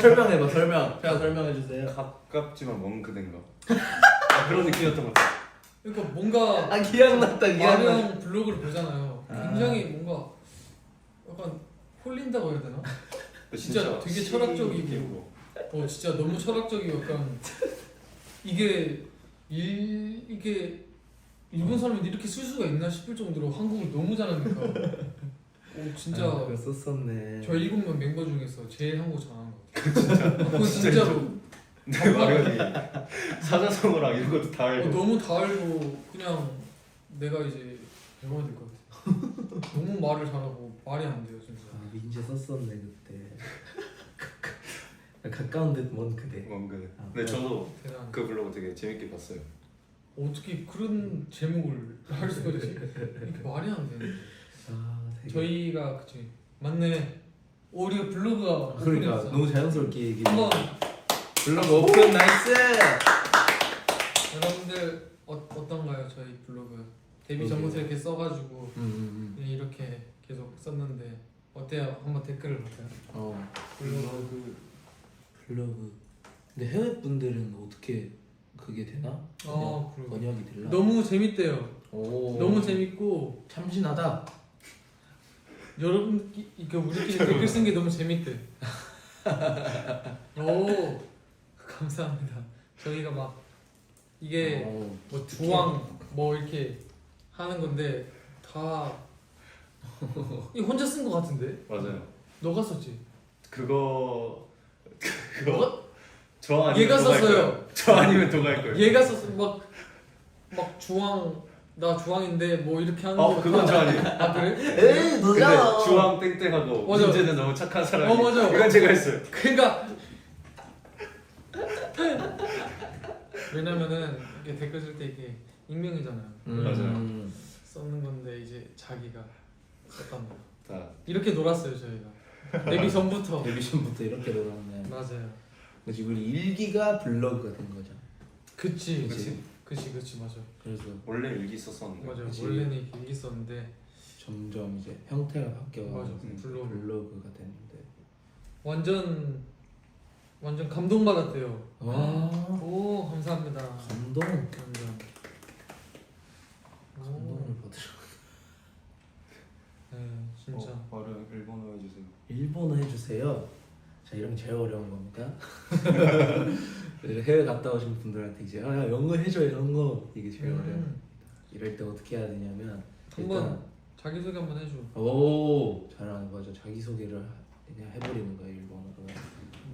설명해봐 설명. 제가 설명해 주세요. 가깝지만 먼 그댄가 그런 느낌이었던 것 같아 그러니까 뭔가 기억났다 마루 형 블로그를 보잖아요. 굉장히 뭔가 약간 홀린다고 해야 되나? 진짜 되게 철학적이고 진짜 너무 철학적이고 약간 이게 일본 사람이 이렇게 쓸 수가 있나 싶을 정도로 한국을 너무 잘하니까 진짜 그거 썼었네. 저 7명 멤버 중에서 제일 한국 잘하는 것 같아요. 그건 진짜로 내 마련이 사자성어랑 이런 것도 다 알고 너무 다 알고 그냥 내가 이제 배워야 될 것 같아. 너무 말을 잘하고 말이 안 돼요 진짜. 민재 썼었네 그때. 가까운 듯 먼 그대. 먼 그대 근데 저도 대단. 그 블로그 되게 재밌게 봤어요 어떻게 그런 제목을 할 수가 있지? 이게 말이 안 되는데. 되게... 저희가 그치 맞네. 우리가 블로그가 그러니까 오픈했어. 너무 자연스럽게 얘기해. 한번 블로그 오픈 나이스. 여러분들 어떤가요 저희 블로그 데뷔 전부터 이렇게 써가지고 그냥 이렇게 계속 썼는데 어때요? 한번 댓글을 볼까요? 블로그. 근데 해외 분들은 어떻게 그게 되나? 그러게. 번역이 되나? 너무 재밌대요. 오. 너무 재밌고 참신하다. 여러분 그러니까 우리끼리 댓글 쓴 게 너무 재밌대. 오 감사합니다. 저희가 막 이게 뭐 주황 뭐 이렇게 하는 건데 다 이거 혼자 쓴 거 같은데? 맞아요 너가 썼지? 그거 너가? 저 아니면 얘가 도갈 썼어요. 거예요. 저 아니면 도갈 거예요. 얘가 썼어. 막 주황 나 주황인데 뭐 이렇게 하는 거. 그건 저 아니에요. 아 그래? 에이 근데 주황 땡땡하고 맞아. 민재는 너무 착한 사람이. 맞아. 이건 제가 했어요. 그러니까 왜냐면은 이게 댓글 쓸 때 이게 익명이잖아요. 맞아요. 썼는 건데 이제 자기가 썼답니다. 자, 이렇게 놀았어요 저희가. 데뷔 전부터. 데뷔전부터 이렇게 놀았네. 맞아요. 그렇지 우리 일기가 블로그가 된 거죠. 그치. 그치. 그치 맞아. 그래서 원래 일기 썼었는데. 맞아. 그치. 원래는 이렇게 일기 썼는데 점점 이제 형태가 바뀌어가지고 맞아. 블로그. 블로그가 됐는데. 완전 감동받았대요. 와 오 감사합니다. 감동. 완전. 감동을 오. 받으러. 네 진짜. 말을 일본어 해주세요. 일본어 해주세요. 자 이런 게 제일 어려운 겁니다. 해외 갔다 오신 분들한테 이제 영어 해줘 이런 거 이게 제일 어려워요. 이럴 때 어떻게 해야 되냐면 한번 자기소개 한번 해줘. 오 잘하는 거죠. 자기 소개를 그냥 해버리는 거예요 일본어로.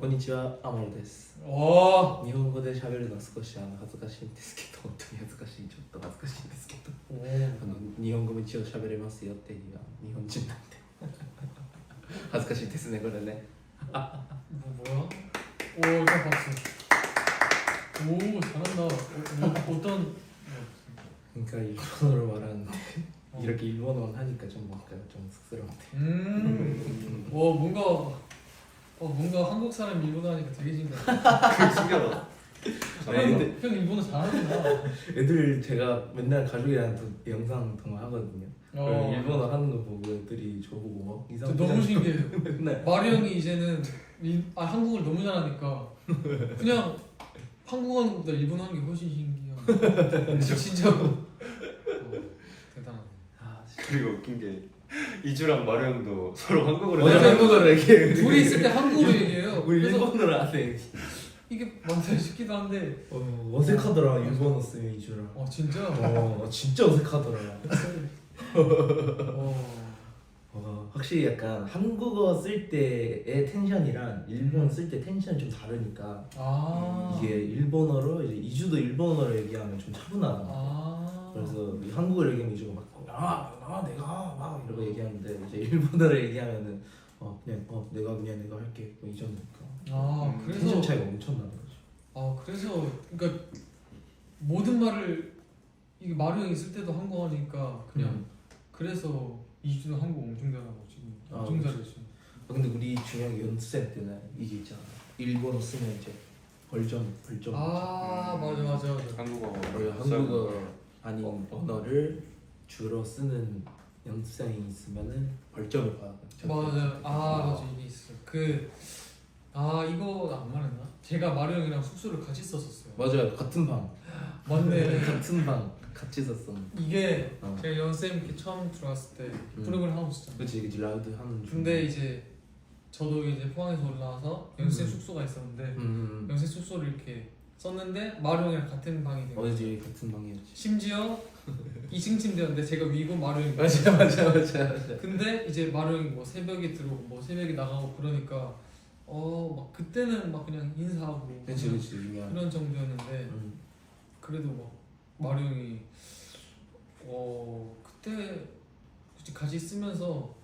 konnichiwa 아마루 데스. 와. 日本語で喋るのは少し恥ずかしいんですけど、本当に恥ずかしい、ちょっと恥ずかしいんですけど、 오. 日本語も一応喋れますよっていうのは日本人なんで恥ずかしいですねこれね。 뭐야? 오 일단 박수. 오 잘한다. 어떤? 그러니까 일본어로 말하는데 어. 이렇게 일본어를 하니까 좀 뭔가 좀 쑥스러운데. 뭔가 한국 사람 일본어 하니까 되게 신기하다. 그 신기하다. 네, 형 일본어 잘하는구나. 애들 제가 맨날 가족이랑 영상 통화하거든요. 일본어 하는 거 보고 애들이 저보고 막 이상. 너무 신기해요. 맨날 마리 형이 이제는 한국어를 너무 잘하니까 그냥 한국어 하는 것보다 일본어 하는 게 훨씬 신기해요. 진짜로. 대단하네. 그리고 웃긴 게 이주랑 마루 형도 서로 한국어를 어제 맞아요. 한국어로 얘기해. 둘이 있을 때 한국어로 얘기해요. 우리 그래서 일본어를 안 해. 이게 맞나 싶기도 한데. 어색하더라 일본어 쓰면 이주랑. 진짜? 진짜 어색하더라. 어. 확실히 약간 한국어 쓸 때의 텐션이랑 일본어 쓸 때 텐션이 좀 다르니까 이게 일본어로 이제 이주도 일본어로 얘기하면 좀 차분하다. 그래서 한국어로 얘기하면 이주가 막 내가 막 이러고 얘기하는데 이제 일본어로 얘기하면은 내가 할게 뭐 이 정도니까. 그래서 텐션 차이가 엄청 나는 거죠. 그래서 그러니까 모든 말을 이게 마루 형이 쓸 때도 한국어 하니까 그냥 그래서 이주도 한국어 엄청 잘하고 지금 엄청 그치. 잘했어. 근데 우리 중요한 게 연습생 때는 이게 있잖아. 일본어 쓰면 이제 벌점. 맞아. 한국어 한국어 아닌 언어를 주로 쓰는 연습생이 있으면은 벌점을 받아. 맞아 이게 있어. 이거 안 말했나? 제가 마루 형이랑 숙소를 같이 썼었어요. 맞아요. 같은 방. 맞네. 같은 방 같이 썼었는데. 이게 어. 제가 연쌤 이렇게 처음 들어왔을 때 프로그램 하고 있었잖아요. 그치 이제 라우드 하는 중. 근데 이제 저도 이제 포항에서 올라와서 연쌤 숙소가 있었는데 연쌤 숙소를 이렇게 썼는데 마루 형이랑 같은 방이 된 거예요. 어제 같은 방이었지. 심지어 2층 침대였는데 제가 위고 마루 형이 맞아. 근데 이제 마루 형이 뭐 새벽에 들어오고 뭐 새벽에 나가고 그러니까 막 그때는 막 그냥 인사하고 그치 중요한. 그런 정도였는데 그래도 막 마루 형이 그때 같이 쓰면서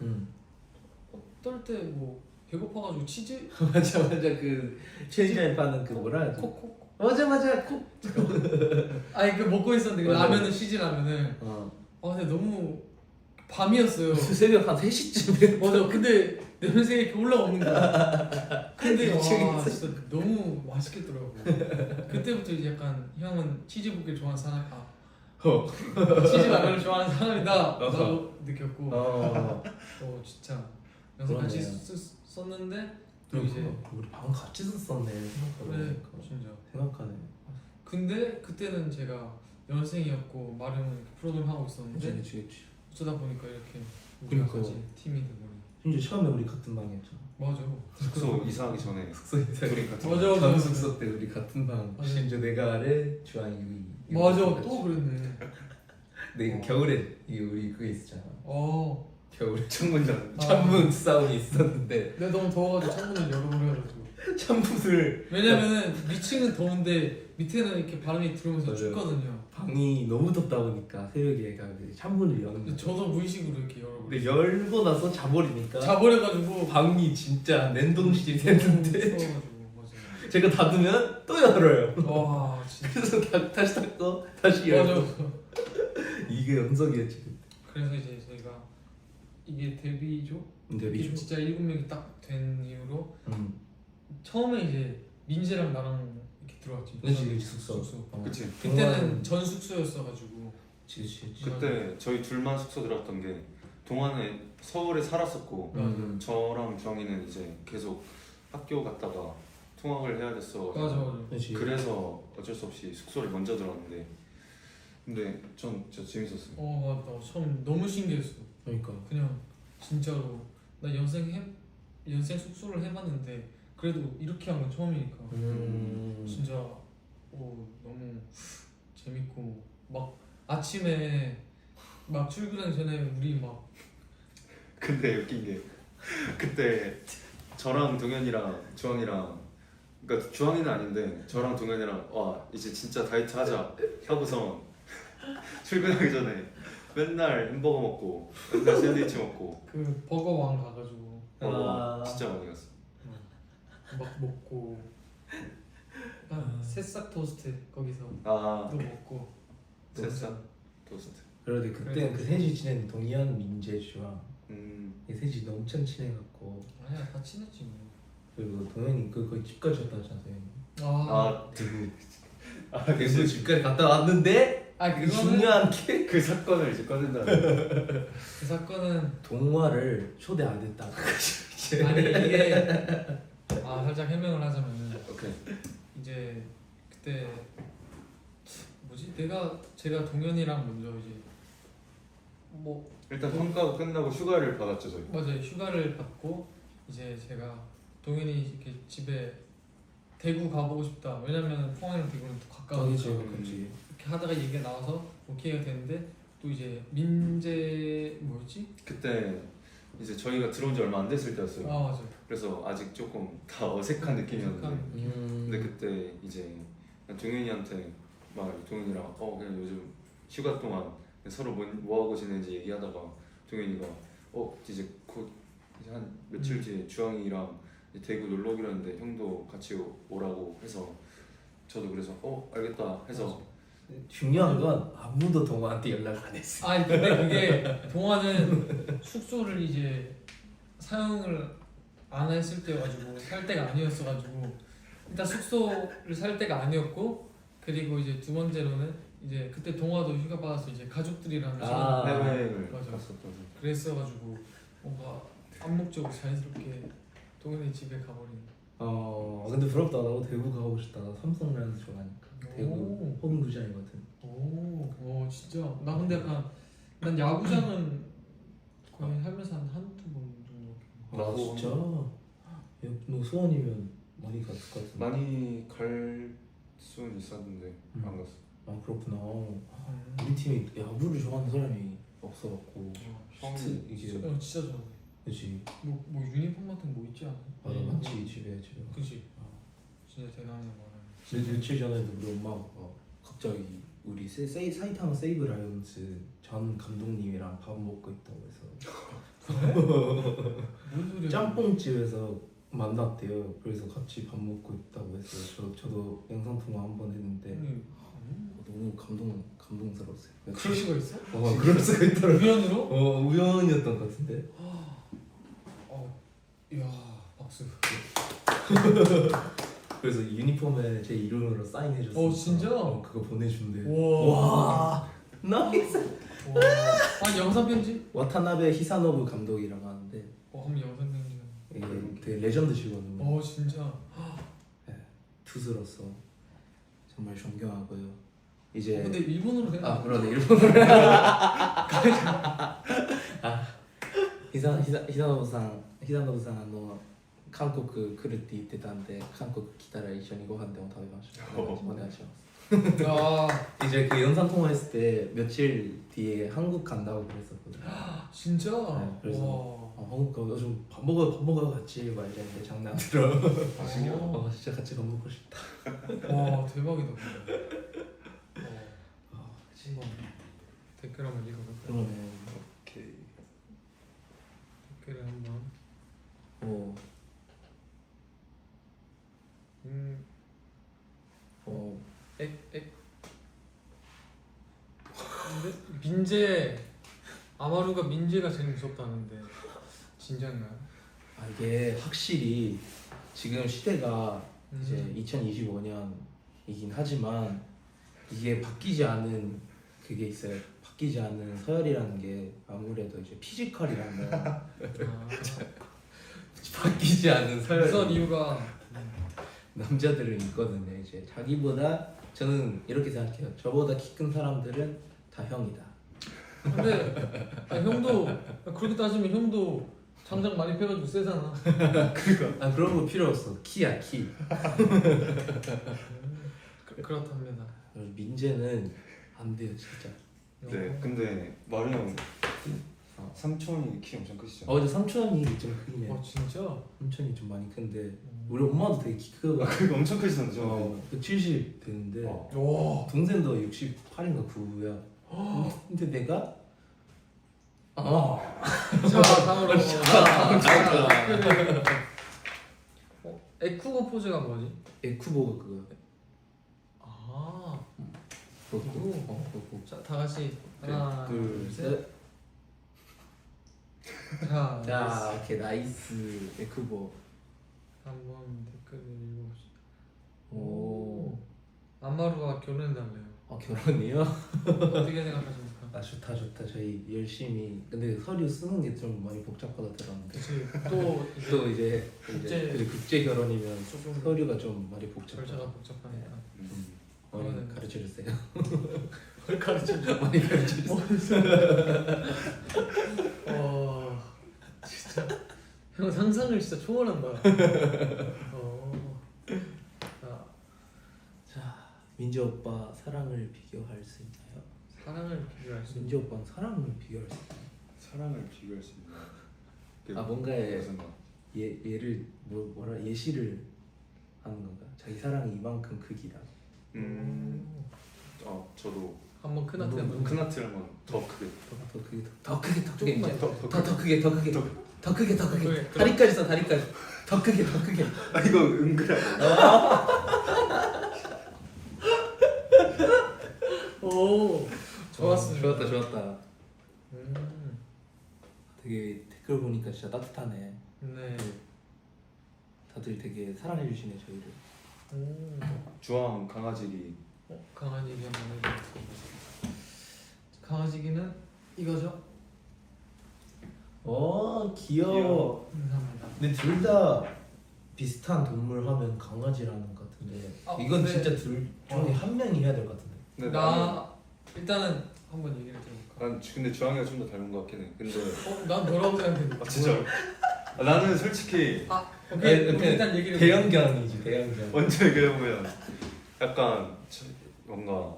어떨 때 뭐 배고파가지고 치즈 맞아 그 체인점에 파는 그 뭐라 하지? 콕콕 맞아 콕. 아니 그 먹고 있었는데 그 맞아. 라면은 치즈 라면을 근데 너무 밤이었어요. 새벽 한 3시쯤에. 맞아. 근데 냄새가 이렇게 올라오는 거야. 근데 와 미치겠어. 진짜 너무 맛있겠더라고. 그때부터 이제 약간 형은 치즈 볶기를 좋아하는 사람 치즈 라면을 좋아하는 사람이다 라고 느꼈고 진짜 그래서 같이 그러네요. 썼는데 또 이제 우리 방 같이 썼었네. 그래 진짜 생각하네. 근데 그때는 제가 연생이었고 마름은 프로그램 하고 있었는데 그치. 어쩌다 보니까 이렇게 우리가 그러니까. 같이 팀이 돼버린. 심지어 처음에 우리 같은 방이었잖아. 맞아. 숙소 이사하기 전에 숙소 둘이 같은 맞아. 전 숙소 때 우리 같은 방. 맞아. 심지어 내가 아래 주환이 위. 맞아 또 그랬네. 근데 겨울에 이게 우리 그게 있었잖아. 겨울에 창문장 찬문 싸움이 있었는데 내가 너무 더워가지고 창문을 열어버려가지고. 찬문을 왜냐면은 위층은 더운데 밑에는 이렇게 바람이 들어오면서 맞아요. 춥거든요. 방이 너무 덥다 보니까 새벽에 얘가 찬문을 여는 근데 거야. 저도 무의식으로 이렇게 근데 열어버렸어요. 열고 나서 자버리니까 자버려가지고 방이 진짜 냉동실이 됐는데 추워가지고 맞아. 제가 닫으면 또 열어요. 와 진짜. 그래서 다시 닫고 다시 맞아. 열고 이게 연속이었지 그때. 그래서 이제 저희가 이게 데뷔죠? 데뷔죠. 진짜 7명이 딱 된 이후로 음. 처음에 이제 민재랑 나랑 이렇게 들어왔지. 그치, 숙소. 어. 그치. 그때는 전 숙소였어가지고. 그치. 그때 저희 둘만 숙소 들어왔던 게 동아는 서울에 살았었고 저랑 주황이는 이제 계속 학교 갔다가 통학을 해야 됐어. 맞아. 그치. 그래서 어쩔 수 없이 숙소를 먼저 들어왔는데 근데 전 진짜 재밌었어요. 맞다. 처음 너무 신기했어. 그러니까. 그냥 진짜로 나 연생 숙소를 해봤는데 그래도 이렇게 한 건 처음이니까 진짜 너무 재밌고 막 아침에 막 출근하기 전에 우리 막 근데 웃긴 게 그때 저랑 동현이랑 주황이랑 그러니까 주황이는 아닌데 저랑 동현이랑 와 이제 진짜 다이어트 하자 하고서 출근하기 전에 맨날 햄버거 먹고 맨날 샌드위치 먹고 그 버거왕 가가지고 진짜 많이 갔어. 막 먹고 새싹 토스트 거기서 아 또 먹고 새싹 토스트. 그런데 그때 그 셋이 지낸 동현, 민재, 주황 이 셋이 엄청 친해갖고 아니야 다 친했지 뭐. 그리고 동현이 거의 집까지 갔다 왔잖아 동현이. 대구. 대구 집까지 갔다 왔는데 그거는 중요한 게 그 사건을 이제 꺼낸다. 그 사건은 동화를 초대 안 했다. 아니 이게 살짝 해명을 하자면은 오케이. 이제 그때 뭐지 제가 동현이랑 먼저 이제 뭐 일단 평가가 끝나고 휴가를 받았죠 저희. 맞아요 휴가를 받고 이제 제가 동현이 이렇게 집에 대구 가보고 싶다 왜냐면 포항이랑 대구는 또 가까우니까 그렇지. 이렇게 하다가 얘기가 나와서 오케이가 됐는데 또 이제 민재 뭐였지? 그때 이제 저희가 들어온 지 얼마 안 됐을 때였어요. 맞아 그래서 아직 조금 다 어색한 느낌이었는데 근데 그때 이제 동현이한테 막 동현이랑 그냥 요즘 휴가 동안 서로 뭐 하고 지내는지 얘기하다가 동현이가 이제 곧 이제 한 며칠 뒤에 주황이랑 이제 대구 놀러 오기로 했는데 형도 같이 오라고 해서 저도 그래서 알겠다 해서 중요한 건 아무도 동화한테 연락 안 했어. 근데 그게 동화는 숙소를 이제 사용을 안 했을 때여가지고 살 때가 아니었어가지고 일단 숙소를 살 때가 아니었고 그리고 이제 두 번째로는 이제 그때 동화도 휴가 받아서 이제 가족들이랑 해외여행을 맞아. 갔었던. 그랬어가지고 뭔가 암묵적으로 자연스럽게 동현이 집에 가버린. 근데 부럽다. 나도 대구 가고 싶다. 나 삼성 라이온즈 좋아하니까. 대구 홈구장이거든. 오 진짜. 나 근데 약간 난 야구장은 거의 살면서 한두 번 정도. 나도 진짜? 야, 너 수원이면 많이 갔을 것 같은데. 많이 갈 수는 있었는데 안 갔어. 그렇구나. 우리 팀이 야구를 좋아하는 사람이 없어갖고. 형이 이게 진짜 좋아. 그치. 뭐 유니폼 같은 거 뭐 있지 않아? 맞아 맞지 집에. 그치. 진짜 대단해 뭐. 며칠 전에도 우리 엄마가 갑자기 우리 사이타마 세이브 라이온즈 전 감독님이랑 밥 먹고 있다고 해서 뭔 소리야? 짬뽕집에서 만났대요. 그래서 같이 밥 먹고 있다고 해서 저도 영상 통화 한 번 했는데 너무 감동스러웠어요. 그럴 수가 있어? 그럴 수가 있더라고. 우연으로? 우연이었던 것 같은데. 이야 박수. 그래서 유니폼에 제 이름으로 사인해줬어. 진짜? 그거 보내준대. 와. 나이스. 와. 영상 편지? 와타나베 히사노부 감독이라고 하는데 한번 영상 편지. 이게 되게 레전드시거든요. 진짜. 투수로서 정말 존경하고요. 이제 근데 일본어로 돼? 그러네 일본어로. 히사노부さん韓国来るって言ってたんで韓国来たら一緒にご飯でも食べましょう。お願いします。 이제 그 영상 통화했을 때 며칠 뒤에 한국 간다고 그랬었거든요. 진짜? 그래서 한국 가고 요즘 밥 먹어 같이 막 이랬는데 장난 안 들어. 진짜 같이 밥 먹고 싶다. 와 대박이다. 한번 댓글 한번 읽어볼까? 그러네. 오케이. 댓글을 한번. 근데 민재 아마루가 민재가 제일 무섭다는데 진짜인가요? 아, 이게 확실히 지금 시대가 이제 음. 2025년이긴 하지만 이게 바뀌지 않은 그게 있어요. 바뀌지 않은 서열이라는 게 아무래도 이제 피지컬이라는 아, 바뀌지 않은 서열. 우선 이유가 남자들은 있거든요. 이제 자기보다 저는 이렇게 생각해요. 저보다 키 큰 사람들은 다 형이다. 근데 형도 그렇게 따지면 형도 장장 많이 펴가지고 세잖아. 아 그런 거 필요 없어. 키야 키. 그렇답니다. 민재는 안 돼요 진짜. 네, 근데 마루 형 삼촌이 키 엄청 크시죠? 어제 삼촌이 좀 크긴 해요. 진짜? 삼촌이 좀 많이 큰데 우리 엄마도 되게 키 크고 그거 엄청 크시던데. 70 되는데 와. 동생도 68인가 9야. 근데 내가 자 다음으로 에쿠고 포즈가 뭐지? 에쿠보가 그거. 아. 그거. 자, 다 같이 하나, 둘, 둘, 셋. 셋. 자, 자, 오케이 나이스 에쿠보. 한번 댓글을 읽어봅시다. 오. 안마루가 결혼해달래요. 결혼이요? 어떻게 생각하십니까? 아 좋다. 저희 열심히. 근데 서류 쓰는 게 좀 많이 복잡하다 들었는데. 그치. 또 이제 또 이제 국제 결혼이면 조금 서류가 좀 많이 복잡해. 절차가 복잡하니까. 많이 가르쳐 주세요. 그걸 가르쳐줘. 많이 가르쳐 주세요. 진짜 형 상상을 진짜 초월한다. 자, 민재 오빠 사랑을 비교할 수 있나요? 사랑을 비교할 수 민재 오빠는 사랑을 비교할 수 있나요? 사랑을 비교할 수 있나? 뭔가에 무슨 말? 얘를 뭐라 예시를 하는 건가? 자기 사랑이 이만큼 크기다. 저도 한번 큰 하트 너무 한번 큰 하트를 한번 더 크게. 더 크게 조금만 이제. 더 더 크게 크게. 다리까지 써 다리까지 더 크게 아 이거 은근히. 오 좋았습니다. 좋았다. 되게 댓글 보니까 진짜 따뜻하네. 네. 다들 되게 사랑해 주시네 저희를. 주황 강아지기. 강아지기 한번 해보겠습니다. 강아지기는 이거죠? 귀여워. 감사합니다. 근데 둘 다 비슷한 동물 하면 강아지라는 것 같은데 이건 근데- 진짜 둘 중에 한 명이 해야 될 것 같은데. 근데 나 일단은 한번 얘기를 들어볼까? 난 근데 주황이가 좀 더 닮은 것 같긴 해. 근데 난 뭐라고 생각했는데? 진짜 나는 솔직히 오케이 아니, 일단 얘기를 대형견이지 대형견. 언제 얘기해보면 약간 뭔가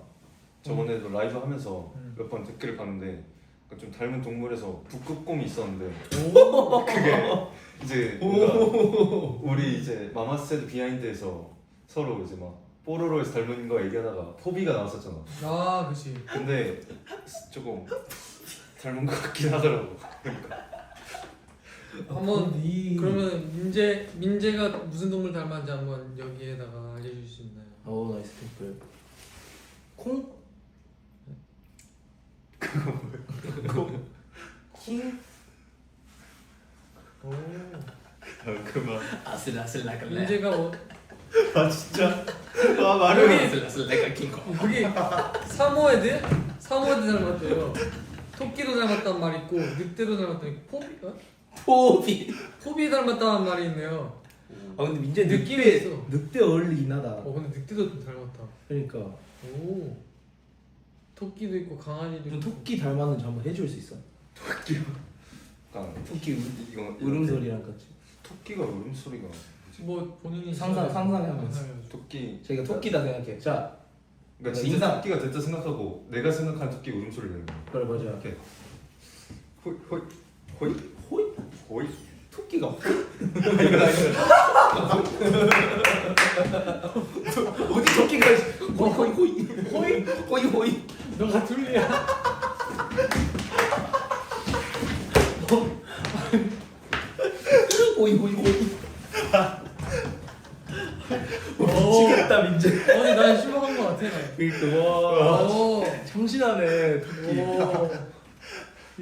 저번에도 라이브 하면서 몇 번 댓글을 봤는데 약간 좀 닮은 동물에서 북극곰이 있었는데 그게 이제 뭔가 우리 이제 마마스테드 비하인드에서 서로 이제 막 뽀로로에서 닮은 거 얘기하다가 포비가 나왔었잖아. 아 그치. 근데 조금 닮은 것 같긴 하더라고. 그러니까 한번 그러면 민재가 무슨 동물 닮았는지 한번 여기에다가 알려줄 수 있나요? 나이스 댓글. 콩? 킹? 오. 그만. 아슬아슬라갈래. 민재가 아 진짜. 아 말을. 아슬아슬라갈 킹. 여기 사모예드 닮았대요. 토끼도 닮았다는 말이 있고 늑대도 닮았다는 포비. 포비 닮았다는 말이 있네요. 근데 민재 느낌이 늑대 있어. 늑대 어울리긴 하다. 근데 늑대도 좀 닮았다. 그러니까 오. 토끼도 있고 강아지도 좀 있고. 토끼 닮았는지 한번 해줄 수 있어? 약간 토끼 이거 울음소리랑 같이. 토끼가 울음소리가. 뭐 본인이 상상하면서. 토끼. 저희가 토끼다 생각해. 자, 그러니까 진짜 인상. 토끼가 됐다 생각하고 내가 생각한 토끼 울음소리 내는 거야. 그래 맞아. 이렇게 호이 호이 호이? 호이. 토끼가 어디 토끼가 있어? 호이. 너가 둘리야. 호이. 미치겠다 민재. 아니 난 실망한 것 같아. 그러니까 와 오. 참신하네 토끼. 오.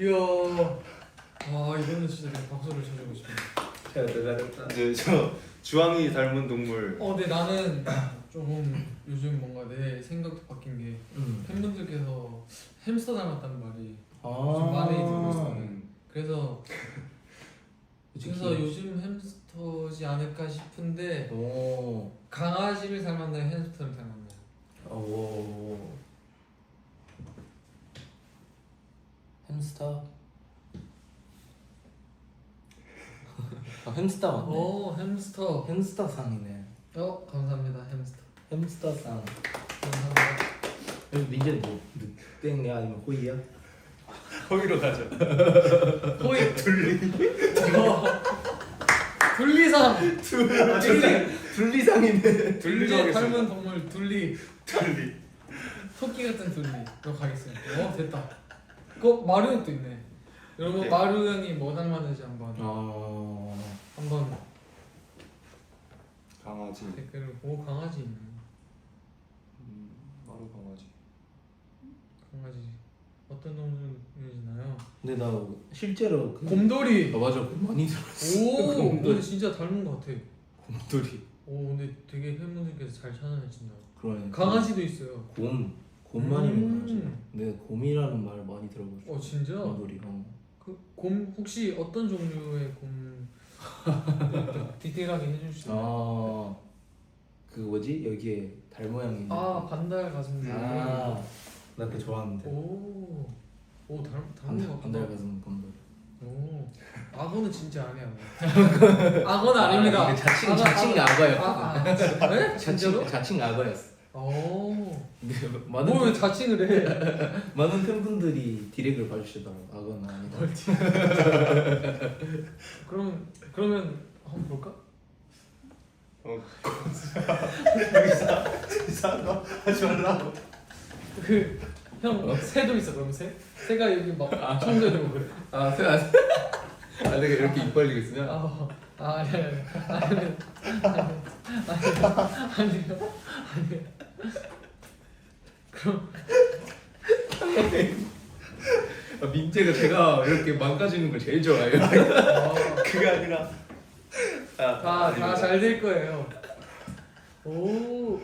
이야. 아 이거는 진짜 내가 박수를 쳐주고 싶네. 야 대단했다. 이제 저 주황이 닮은 동물. 근데 나는 조금 요즘 뭔가 내 생각도 바뀐 게 팬분들께서 햄스터 닮았다는 말이 좀 많이 들고 있어요. 그래서 요즘 햄스터지 않을까 싶은데 오. 강아지를 닮았나요? 햄스터를 닮았나요? 오. 햄스터. 아, 햄스터 맞네. 오 햄스터. 햄스터 상이네. 감사합니다 햄스터. 햄스터 상. 감사합니다. 민재는 뭐 늑대냐 아니면 호이야? 거기로 가자. 호이 둘리상. 둘리상이네. 둘리 닮은 동물 둘리. 둘리. 토끼 같은 둘리로 가겠습니다. 됐다. 마루 형도 있네. 여러분 네. 마루 형이 뭐 닮았는지 한번 강아지. 댓글을 보고 강아지 있네. 바로 강아지. 강아지 어떤 동물이나요? 근데 나 실제로 곰돌이. 맞아 많이 들었어. 오, 곰돌이. 근데 진짜 닮은 것 같아. 곰돌이. 오, 근데 되게 팬분들께서 잘 찾아내신다. 그러네. 강아지도 있어요. 곰만이면 강아지. 근데 곰이라는 말 많이 들어봤어. 진짜? 곰돌이. 곰 혹시 어떤 종류의 곰 디테일하게 해줄 수 있나요? 그 뭐지 여기에 달 모양이 있는. 반달 가슴. 나 그거 좋아하는데. 오, 닮은 것 같다. 반달 가슴 곰돌이. 오, 악어는 진짜 아니야. 악어는 아닙니다. 이게 자칭 악어였거든. 네? 진짜로? 자칭 악어였어. 오. 근데 뭘 자칭을 해? 많은 팬분들이 디렉을 봐주시더라고. 악어는 아니다. 그러면 한번 볼까? 이상한 거 하지 말라고. 형 새도 있어. 그럼 새가 여기 막 청소해주고 그래. 내가 이렇게 입 벌리고 있으면 아니요. 그럼 민재가 제가 이렇게 망가지는 걸 제일 좋아해요. 그게 아니라. 다 잘 될 거예요. 오.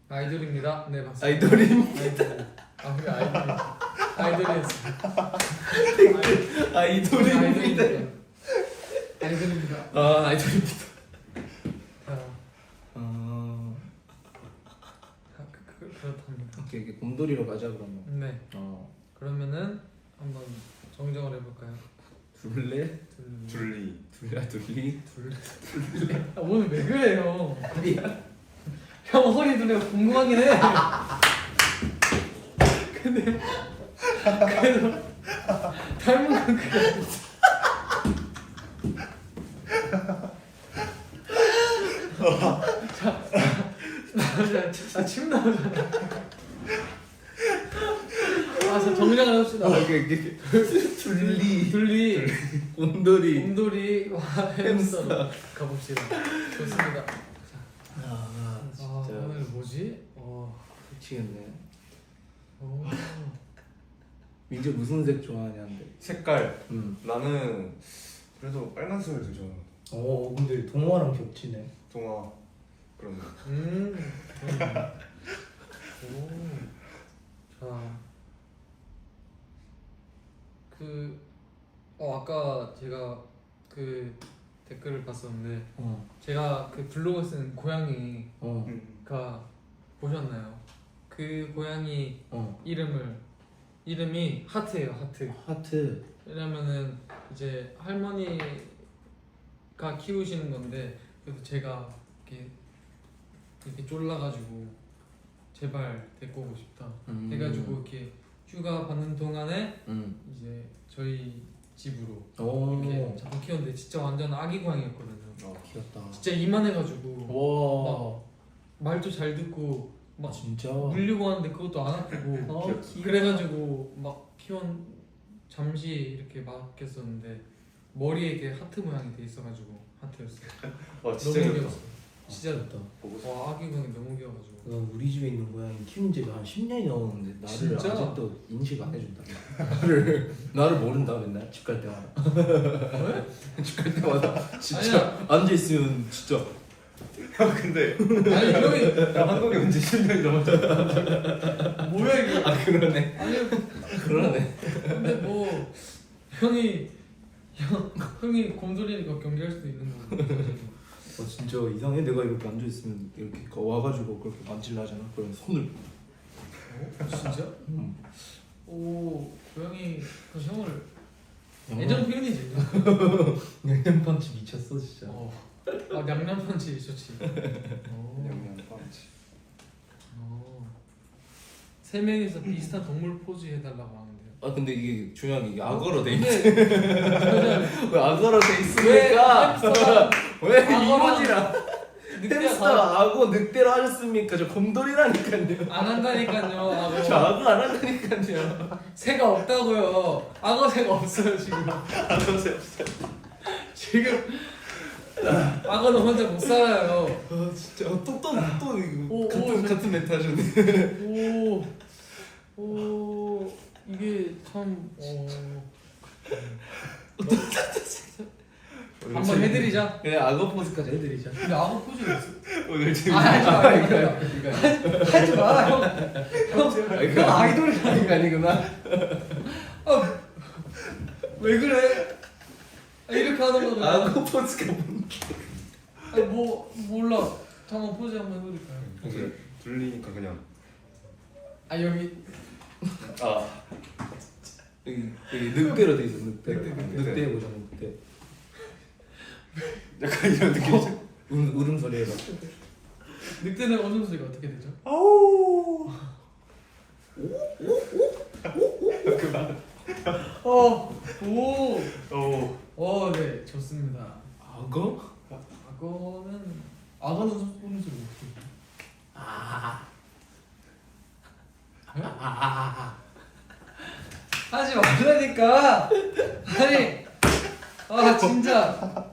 아이돌입니다. 네 맞습니다. 아이돌입니다. 그게 아이돌이었어. 아이돌입니다. 아이돌입니다. 아이돌입니다. 그렇답니다. 오케이, 곰돌이로 가자 그러면. 네. 그러면은 한번 정정을 해볼까요? 둘레? 둘리. 둘리? 오늘 왜 그래요? 형 허리 둘레가 궁금하긴 해. 근데 그래도 닮은 건 그래. 침 나오잖아. 자 정리를 합시다. 둘리, 곰돌이와 햄스터 가봅시다. 좋습니다. 진짜 오늘 뭐지? 미치겠네. 오. 민재 무슨 색 좋아하냐는데. 색깔. 나는 그래도 빨간색을 더 좋아해. 근데 동화랑 겹치네. 동화 그런 거. 아까 제가 그 댓글을 봤었는데 제가 그 블로그 쓴 고양이가 보셨나요? 그 고양이 이름이 하트예요. 하트. 왜냐면은 이제 할머니가 키우시는 건데 그래서 제가 이렇게 쫄라가지고 제발 데리고 오고 싶다 해가지고 이렇게 휴가 받는 동안에 이제 저희 집으로 이렇게 잡고 키웠는데 진짜 완전 아기 고양이였거든요. 귀엽다. 진짜 이만해가지고 와. 말도 잘 듣고 막 진짜. 물리고 하는데 그것도 안 아프고 그래가지고 막 잠시 이렇게 맡겼었는데 머리에 이렇게 하트 모양이 돼 있어가지고 하트였어요. 진짜 너무 귀엽다. 귀여웠어. 진짜 좋다. 와 아기 고양이 너무 귀여워가지고. 우리 집에 있는 고양이 키운 지가 한 10년이 넘었는데 나를 진짜? 아직도 인식 안 해준다. 나를 모른다 맨날 집 갈 때마다. 집 갈 때마다 진짜 앉아 있으면 진짜 근데 아니 형이 한국에 온 지 10년이 넘었잖아. 뭐야 이게? 아 그러네. 아니 그러네. 근데 뭐 형이 곰돌이니까 경계할 수도 있는 거고. 진짜 이상해. 내가 이렇게 앉아 있으면 이렇게 와가지고 그렇게 만질라 하잖아. 그럼 손을. 진짜? 음. 오 고양이 그 형을 애정 표현이지. 양념 펀치 미쳤어 진짜. 아 양념 펀치 좋지. 양념 펀치. 세 명이서 비슷한 동물 포즈 해달라고 하는데요. 아 근데 이게 중요한 게 이게 악어로 돼 있어. 근데 왜 악어로 돼 있습니까? 왜 이모지랑 햄스터가 악어 늑대로 하셨습니까? 저 곰돌이라니까요. 안 한다니까요. 저 악어 악어 안 한다니까요. 새가 없다고요. 악어 새가 없어요 지금. 지금 악어는 혼자 못 살아요. 아 진짜 또 오, 같은 멘트 하셨네. 오 이게 참 한번 해드리자. 그래 악어 포즈까지 해드리자. 근데 악어 포즈가 있어. 오늘 재밌. 하지 마 형. 형 아이돌이 아니구나. 왜 그래? 이렇게 하는 거잖아. 악어 포즈가 뭔데? 뭐 몰라. 한번 포즈 한번 해드릴까요? 그래 들리니까 그냥. 아 여기 여기 늑대로 돼 있어. 늑대. 늑대. 늑대 보자 늑대. 약간 이런 느낌이죠. 울음소리 해봐. 늑대는 어느 소리가 어떻게 되죠? 네 좋습니다. 악어? 악어는 소리 어떻게 돼? 하지 말라니까. 아니 진짜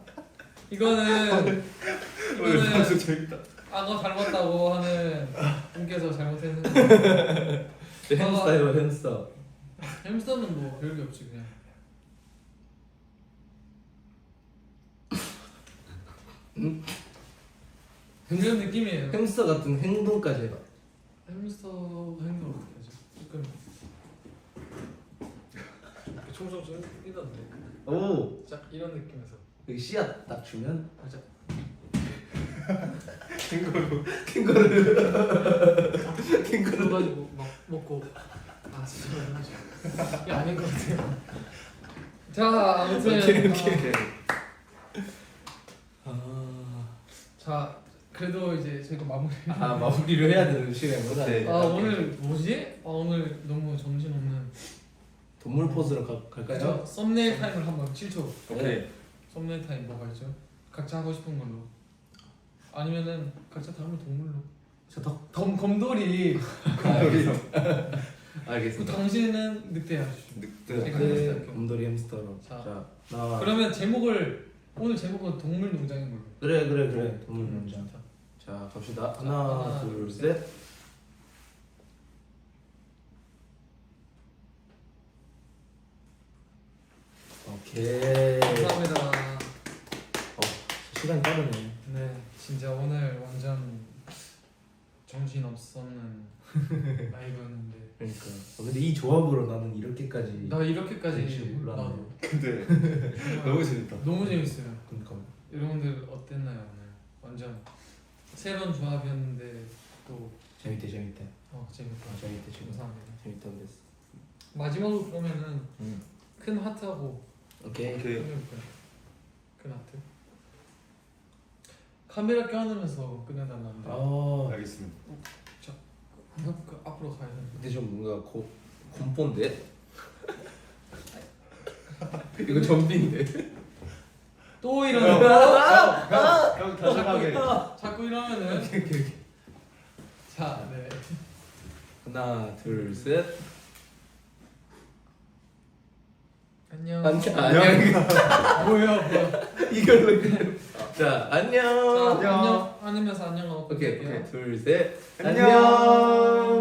오늘 이거는 방송 재밌다. 악어 닮았다고 하는 분께서 잘못했는데 햄스터예요 햄스터. 햄스터는 뭐 별게 없지 그냥. 그런 느낌이에요. 햄스터 같은 행동까지 해봐. 햄스터 행동 어떻게 하죠? 조금 총총 좀 뛰던데. 오 딱 이런 느낌에서. 여기 씨앗 딱 주면 살짝 캥거루 그거 가지고 막 먹고 진짜 이게 아닌 것 같아요. 자 아무튼 오케이. 자 그래도 이제 저희가 마무리. 마무리를 해야 되는 시간이구나. 네. 오늘 뭐지? 오늘 너무 정신없는. 동물 포즈로 갈까요? 그죠? 썸네일 타임을 한번 7초. 오케이. 썸네일 타임 뭐가 있죠? 각자 하고 싶은 걸로. 아니면은 각자 다음에 동물로. 곰돌이. 알겠습니다. 당신은 늑대 하시죠. 늑대. 제가 네, 할게요. 곰돌이 햄스터로. 자. 나 그러면 오늘 제목은 동물 농장인 걸로. 그래 동물 농장. 좋다. 자 갑시다. 자, 하나 하나, 둘 둘, 셋. 오케이. 감사합니다. 시간이 빠르네. 네, 진짜 오늘 완전 정신 없었는 라이브였는데. 그러니까. 근데 이 조합으로 나는 이렇게까지. 나 이렇게까지 될줄 몰랐네. 나도. 근데 정말 너무 재밌다. 너무 재밌어요. 그러니까. 여러분들 어땠나요 오늘? 완전 새로운 조합이었는데 또 재밌대. 재밌다. 재밌대 지금. 감사합니다. 재밌다고 됐어. 마지막으로 그러면은 응. 큰 하트하고 오케이. 오케이. 끝내볼까요? 큰 하트. 카메라 껴안으면서 끝내달라는데. 알겠습니다. 그 앞으로 가야 되는데. 근데 좀 뭔가 곰본데? 이거 좀비인데? 또 이러는 형 다정하게. 자꾸 이러면은. 자, 네. 하나 둘 셋. 안녕. 안녕. 뭐야. 이걸로 끝내. 자 안녕. 자, 안녕. 안녕. 안으면서 안녕하고. 오케이 끝낼게요. 둘 셋. 안녕.